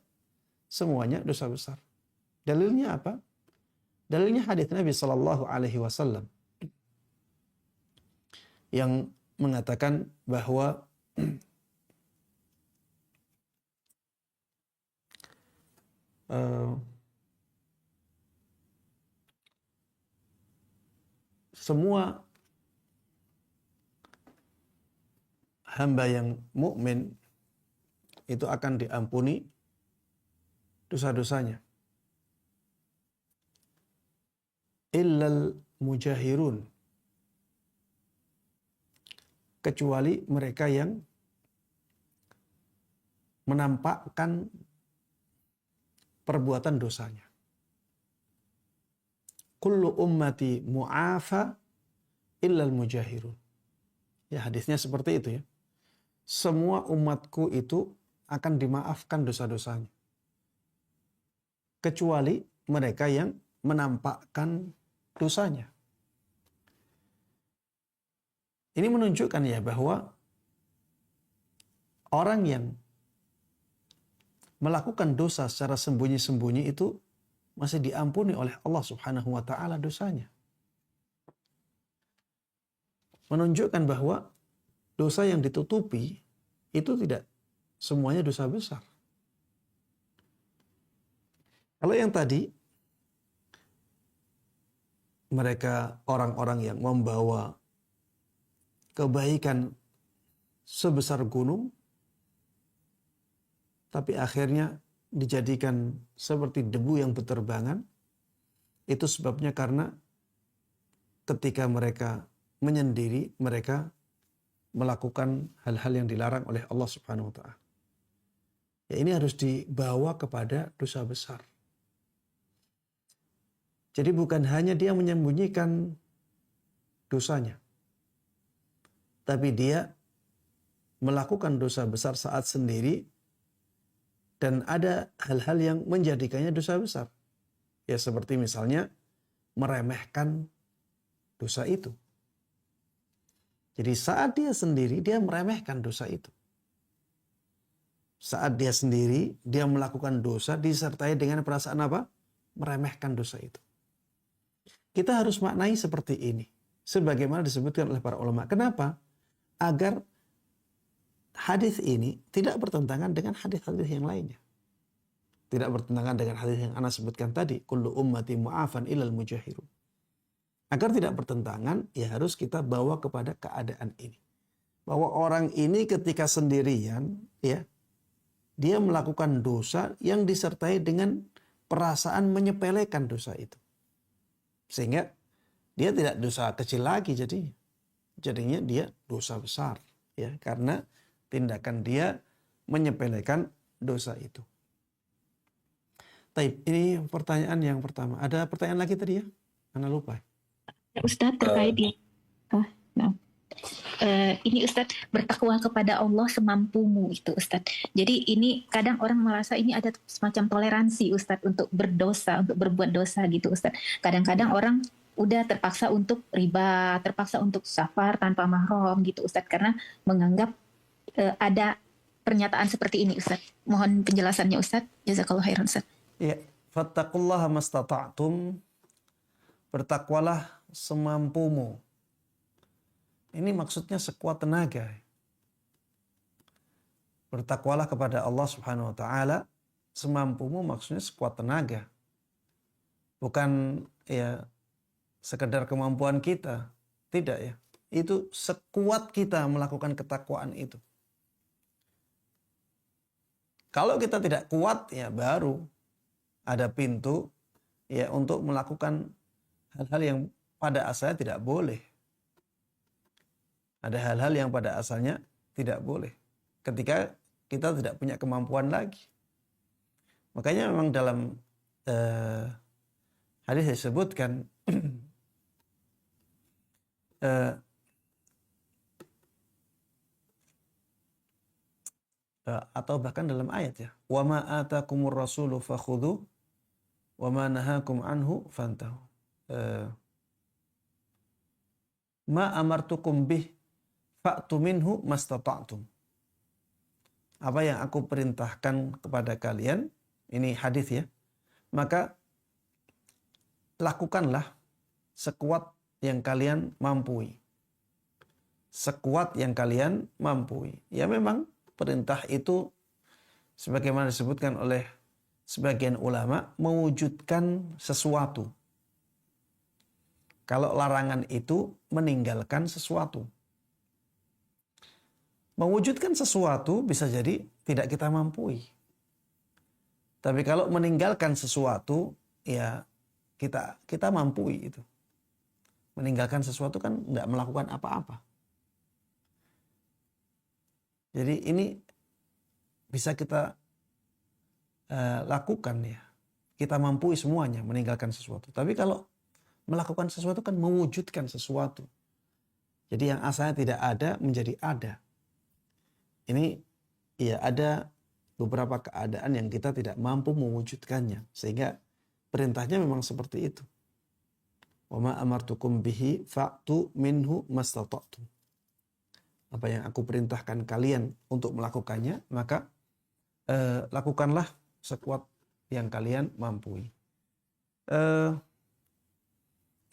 semuanya dosa besar. Dalilnya apa? Dalilnya hadis Nabi Sallallahu Alaihi Wasallam yang mengatakan bahwa semua hamba yang mukmin itu akan diampuni dosa-dosanya. Illal mujahirun, kecuali mereka yang menampakkan perbuatan dosanya. Kullu ummati mu'afa illal mujahirun. Ya, hadisnya seperti itu ya. Semua umatku itu akan dimaafkan dosa-dosanya. Kecuali mereka yang menampakkan dosanya. Ini menunjukkan ya bahwa orang yang melakukan dosa secara sembunyi-sembunyi itu masih diampuni oleh Allah Subhanahu wa taala dosanya. Menunjukkan bahwa dosa yang ditutupi itu tidak semuanya dosa besar. Kalau yang tadi mereka orang-orang yang membawa kebaikan sebesar gunung, tapi akhirnya dijadikan seperti debu yang berterbangan, itu sebabnya karena ketika mereka menyendiri, mereka melakukan hal-hal yang dilarang oleh Allah Subhanahu wa taala. Ya, ini harus dibawa kepada dosa besar. Jadi bukan hanya dia menyembunyikan dosanya, tapi dia melakukan dosa besar saat sendiri dan ada hal-hal yang menjadikannya dosa besar. Ya seperti misalnya meremehkan dosa itu. Jadi saat dia sendiri, dia meremehkan dosa itu. Saat dia sendiri, dia melakukan dosa disertai dengan perasaan apa? Meremehkan dosa itu. Kita harus maknai seperti ini. Sebagaimana disebutkan oleh para ulama. Kenapa? Agar hadis ini tidak bertentangan dengan hadis-hadis yang lainnya. Tidak bertentangan dengan hadis yang Ana sebutkan tadi. Kullu ummati mu'afan ilal mujahirun. Agar tidak bertentangan, ya harus kita bawa kepada keadaan ini. Bahwa orang ini ketika sendirian, ya, dia melakukan dosa yang disertai dengan perasaan menyepelekan dosa itu. Sehingga dia tidak dosa kecil lagi jadinya dia dosa besar, ya, karena tindakan dia menyepelekan dosa itu. Taib, ini pertanyaan yang pertama. Ada pertanyaan lagi tadi ya? Ana lupa. Ustadz terkait ini. Ini Ustadz, bertakwa kepada Allah semampumu itu Ustadz. Jadi ini kadang orang merasa ini ada semacam toleransi Ustadz untuk berdosa, untuk berbuat dosa gitu Ustadz. Kadang-kadang orang udah terpaksa untuk riba, terpaksa untuk safar tanpa mahram gitu Ustadz, karena menganggap ada pernyataan seperti ini Ustadz. Mohon penjelasannya Ustadz. Jazakallahu khairan Ustadz. Ya, fattaqullaha mastata'tum. Bertakwalah semampumu. Ini maksudnya sekuat tenaga. Bertakwalah kepada Allah Subhanahu wa taala semampumu, maksudnya sekuat tenaga. Bukan ya sekedar kemampuan kita, tidak ya. Itu sekuat kita melakukan ketakwaan itu. Kalau kita tidak kuat ya baru ada pintu ya untuk melakukan hal-hal yang pada asalnya tidak boleh. Ada hal-hal yang pada asalnya tidak boleh. Ketika kita tidak punya kemampuan lagi. Makanya memang dalam hadis disebutkan atau bahkan dalam ayat ya. Wa ma atakumur rasulu fakhudhu wa ma nahakum anhu fantahu. Ma amartukum bih fa'tu minhu mastata'tum. Apa yang aku perintahkan kepada kalian, ini hadis ya, maka lakukanlah sekuat yang kalian mampu. Sekuat yang kalian mampu. Ya memang perintah itu sebagaimana disebutkan oleh sebagian ulama mewujudkan sesuatu. Kalau larangan itu meninggalkan sesuatu. Mewujudkan sesuatu bisa jadi tidak kita mampu. Tapi kalau meninggalkan sesuatu, ya kita mampu itu. Meninggalkan sesuatu kan tidak melakukan apa-apa. Jadi ini bisa kita lakukan ya. Kita mampu semuanya meninggalkan sesuatu. Tapi kalau melakukan sesuatu kan mewujudkan sesuatu. Jadi yang asalnya tidak ada menjadi ada. Ini ya ada beberapa keadaan yang kita tidak mampu mewujudkannya. Sehingga perintahnya memang seperti itu. Wa ma amartukum bihi fa'tu minhu mastata'tum. Apa yang aku perintahkan kalian untuk melakukannya, maka lakukanlah sekuat yang kalian mampu.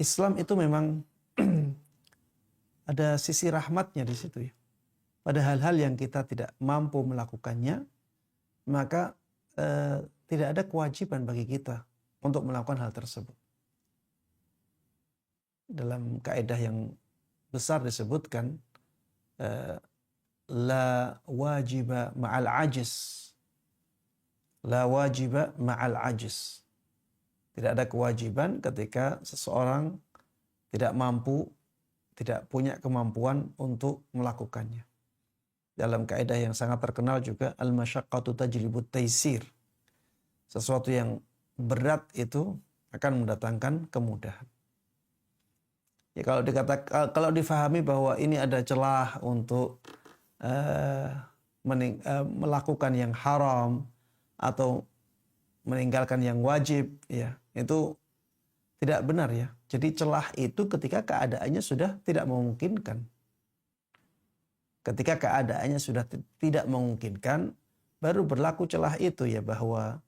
Islam itu memang ada sisi rahmatnya di situ ya. Pada hal-hal yang kita tidak mampu melakukannya, maka tidak ada kewajiban bagi kita untuk melakukan hal tersebut. Dalam kaidah yang besar disebutkan la wajiba ma'al ajiz. La wajiba ma'al ajiz. Tidak ada kewajiban ketika seseorang tidak mampu, tidak punya kemampuan untuk melakukannya. Dalam kaidah yang sangat terkenal juga al-masyaqqatu tajlibut taisir. Sesuatu yang berat itu akan mendatangkan kemudahan. Ya kalau difahami bahwa ini ada celah untuk melakukan yang haram atau meninggalkan yang wajib, ya itu tidak benar ya. Jadi celah itu ketika keadaannya sudah tidak memungkinkan. Ketika keadaannya sudah tidak memungkinkan, baru berlaku celah itu ya, bahwa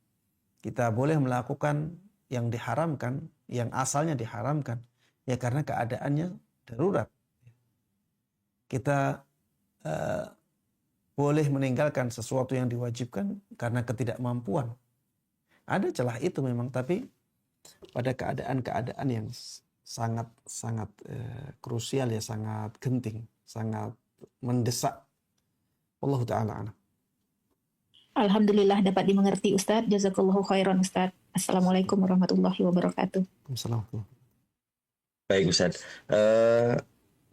kita boleh melakukan yang diharamkan, yang asalnya diharamkan, ya karena keadaannya darurat. Kita boleh meninggalkan sesuatu yang diwajibkan karena ketidakmampuan. Ada celah itu memang, tapi pada keadaan-keadaan yang sangat krusial ya, sangat genting, sangat mendesak. Wallahu ta'ala a'lam. Alhamdulillah dapat dimengerti Ustadz. Jazakallahu khairan Ustadz. Assalamualaikum warahmatullahi wabarakatuh. Assalamualaikum. Baik Ustadz,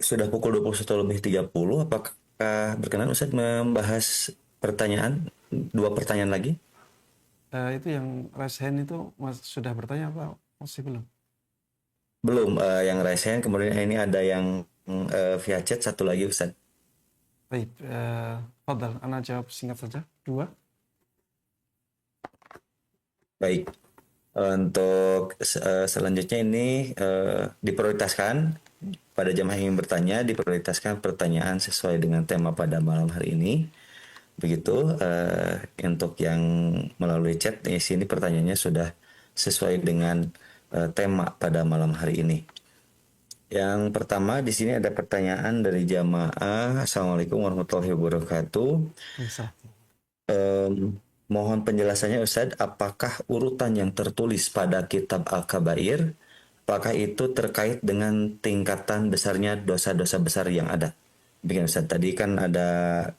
sudah pukul 21.30, apakah berkenan Ustadz membahas dua pertanyaan lagi? Itu yang raise hand itu sudah bertanya apa masih belum? Belum, yang raise hand, kemudian ini ada yang via chat satu lagi Ustadz. Baik, fadal, Ana jawab singkat saja. 2. Baik, untuk selanjutnya ini diprioritaskan pada jamaah yang ingin bertanya, diprioritaskan pertanyaan sesuai dengan tema pada malam hari ini. Begitu, untuk yang melalui chat di sini pertanyaannya sudah sesuai dengan tema pada malam hari ini. Yang pertama di sini ada pertanyaan dari jamaah. Assalamualaikum warahmatullahi wabarakatuh. Mohon penjelasannya Ustadz, apakah urutan yang tertulis pada kitab Al-Kabair, apakah itu terkait dengan tingkatan besarnya dosa-dosa besar yang ada? Begini Ustadz, tadi kan ada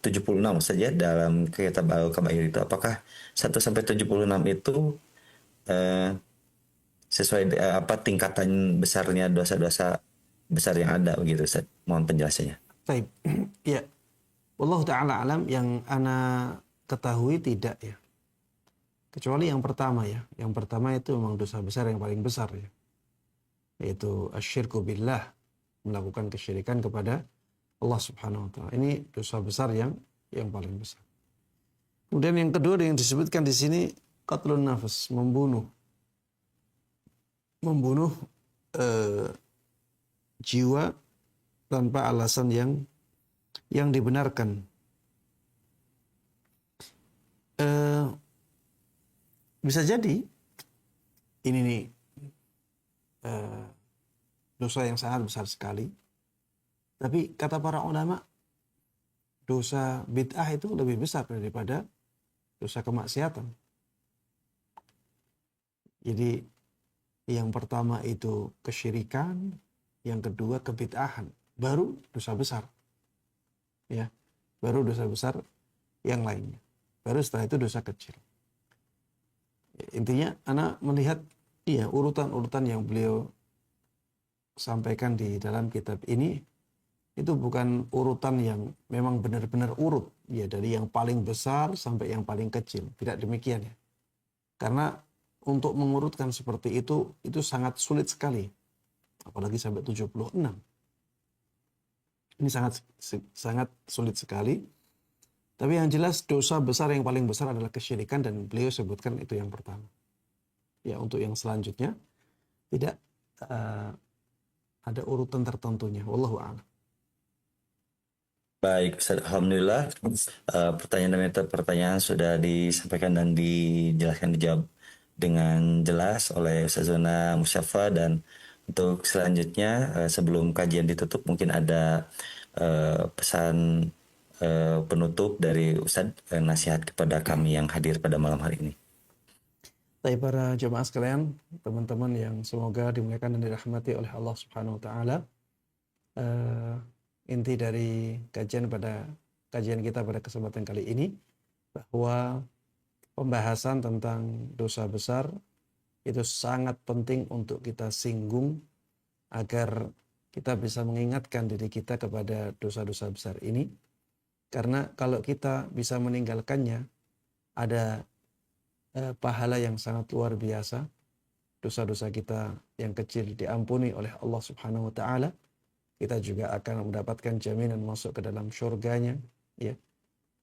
76 saja dalam kitab Al-Kabair itu. Apakah 1-76 itu sesuai apa tingkatan besarnya dosa-dosa besar yang ada begitu Ustaz? Mohon penjelasannya. Baik. Ya. Wallahu ta'ala alam, yang ana ketahui tidak ya. Kecuali yang pertama ya. Yang pertama itu memang dosa besar yang paling besar ya. Yaitu asyirku billah, melakukan kesyirikan kepada Allah Subhanahu wa taala. Ini dosa besar yang paling besar. Kemudian yang kedua yang disebutkan di sini qatlun nafas, membunuh jiwa tanpa alasan yang dibenarkan. Bisa jadi ini nih dosa yang sangat besar sekali. Tapi kata para ulama, dosa bid'ah itu lebih besar daripada dosa kemaksiatan. Jadi yang pertama itu kesyirikan, yang kedua kebid'ahan, baru dosa besar. Ya, baru dosa besar yang lainnya. Baru setelah itu dosa kecil. Intinya anak melihat urutan-urutan yang beliau sampaikan di dalam kitab ini itu bukan urutan yang memang benar-benar urut ya, dari yang paling besar sampai yang paling kecil. Tidak demikian ya. Karena untuk mengurutkan seperti itu sangat sulit sekali. Apalagi sampai 76. Ini sangat sulit sekali. Tapi yang jelas dosa besar yang paling besar adalah kesyirikan, dan beliau sebutkan itu yang pertama. Ya, untuk yang selanjutnya tidak ada urutan tertentunya. Wallahu a'lam. Baik, Ustaz, alhamdulillah pertanyaan demi pertanyaan sudah disampaikan dan dijawab dengan jelas oleh Ustazuna Musyafa. Dan untuk selanjutnya sebelum kajian ditutup, mungkin ada pesan penutup dari Ustaz, nasihat kepada kami yang hadir pada malam hari ini. Baik para jemaah sekalian, teman-teman yang semoga dimuliakan dan dirahmati oleh Allah Subhanahu wa taala. Inti dari kajian kita pada kesempatan kali ini bahwa pembahasan tentang dosa besar itu sangat penting untuk kita singgung agar kita bisa mengingatkan diri kita kepada dosa-dosa besar ini. Karena kalau kita bisa meninggalkannya, ada pahala yang sangat luar biasa. Dosa-dosa kita yang kecil diampuni oleh Allah Subhanahu wa taala. Kita juga akan mendapatkan jaminan masuk ke dalam syurganya, ya.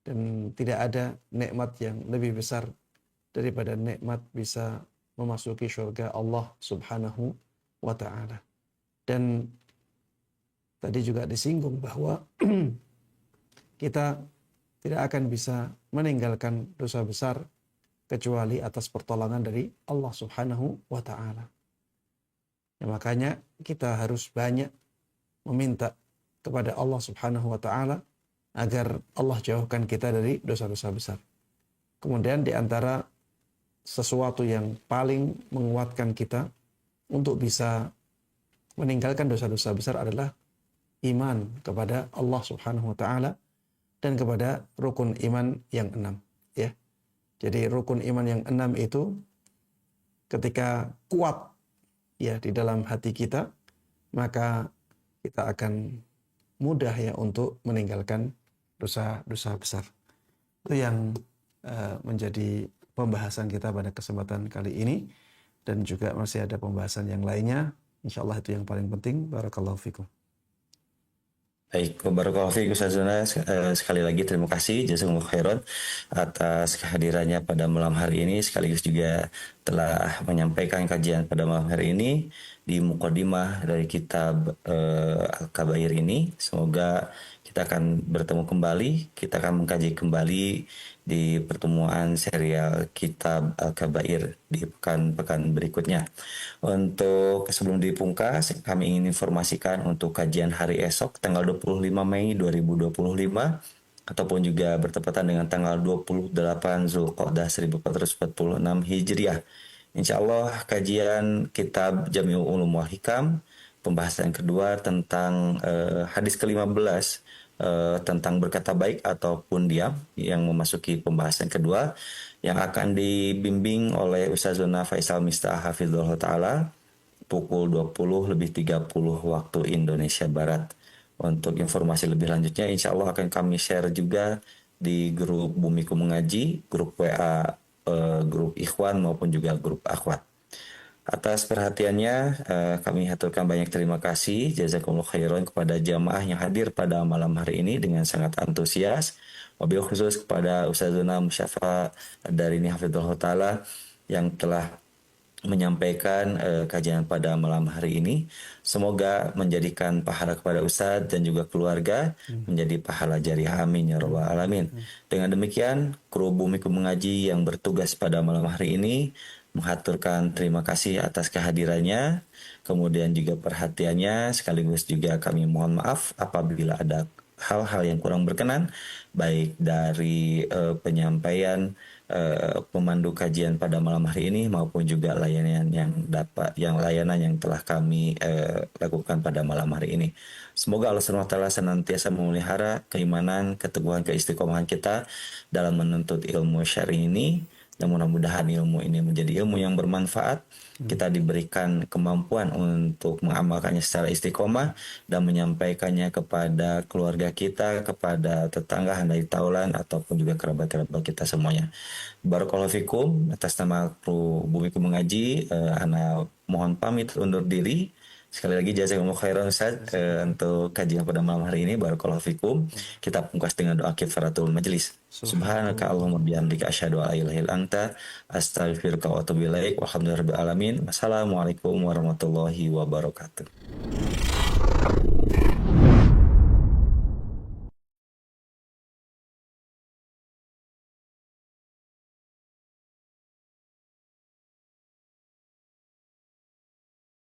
Dan tidak ada nikmat yang lebih besar daripada nikmat bisa memasuki surga Allah Subhanahu wa ta'ala. Dan tadi juga disinggung bahwa kita tidak akan bisa meninggalkan dosa besar kecuali atas pertolongan dari Allah Subhanahu wa ta'ala. Ya, makanya kita harus banyak meminta kepada Allah Subhanahu wa ta'ala agar Allah jauhkan kita dari dosa-dosa besar. Kemudian di antara sesuatu yang paling menguatkan kita untuk bisa meninggalkan dosa-dosa besar adalah iman kepada Allah Subhanahu wa ta'ala dan kepada rukun iman yang 6, ya. Jadi rukun iman yang 6 itu ketika kuat ya di dalam hati kita, maka kita akan mudah ya untuk meninggalkan dosa-dosa besar. Itu yang menjadi pembahasan kita pada kesempatan kali ini, dan juga masih ada pembahasan yang lainnya. Insyaallah itu yang paling penting. Barakallahu fikum. Baik, barakallahu fiik Ustazuna. Sekali lagi terima kasih jazakumullah khairan atas kehadirannya pada malam hari ini, sekaligus juga telah menyampaikan kajian pada malam hari ini di mukadimah dari kitab Al-Kabair ini. Semoga kita akan bertemu kembali, kita akan mengkaji kembali di pertemuan serial kitab Al-Kabair di pekan-pekan berikutnya. Untuk sebelum dipungkas, kami ingin informasikan untuk kajian hari esok tanggal 25 Mei 2025 ataupun juga bertepatan dengan tanggal 28 Zulqa'dah 1446 Hijriah. Insya Allah kajian kitab Jami'ul Ulum wal Hikam, pembahasan kedua tentang hadis ke-15 tentang berkata baik ataupun diam, yang memasuki pembahasan kedua yang akan dibimbing oleh Ustazuna Faisal Miftah Hafizullah Ta'ala pukul 20:30 waktu Indonesia Barat. Untuk informasi lebih lanjutnya insya Allah akan kami share juga di grup Bumiku Mengaji, grup WA, grup Ikhwan maupun juga grup Akhwat. Atas perhatiannya kami haturkan banyak terima kasih jazakumullah khairan kepada jamaah yang hadir pada malam hari ini dengan sangat antusias. Wabil khusus kepada Ustazuna Musyafa Darini Hafizullah Ta'ala yang telah menyampaikan kajian pada malam hari ini. Semoga menjadikan pahala kepada Ustadz dan juga keluarga menjadi pahala jariah, amin ya rabbal alamin. Dengan demikian, kru Bumiku Mengaji yang bertugas pada malam hari ini menghaturkan terima kasih atas kehadirannya, kemudian juga perhatiannya, sekaligus juga kami mohon maaf apabila ada hal-hal yang kurang berkenan, baik dari penyampaian pemandu kajian pada malam hari ini maupun juga layanan yang telah kami lakukan pada malam hari ini. Semoga Allah SWT senantiasa memelihara keimanan, keteguhan, keistiqomahan kita dalam menuntut ilmu syar'i ini. Dan mudah-mudahan ilmu ini menjadi ilmu yang bermanfaat. Kita diberikan kemampuan untuk mengamalkannya secara istiqomah dan menyampaikannya kepada keluarga kita, kepada tetangga, handai taulan, ataupun juga kerabat-kerabat kita semuanya. Barakallahu fikum. Atas nama kru Bumiku Mengaji, ana mohon pamit undur diri. Sekali lagi jazakumullah khairan Ustaz untuk kajian pada malam hari ini. Barakallahu fikum. Kita pungkas dengan doa kifaratul majlis. Subhanaka Allahumma bihamdika asyhadu an la ilaha illa anta astaghfiruka wa atubu ilaik. Walhamdulillahirabbil alamin. Wassalamualaikum warahmatullahi wabarakatuh.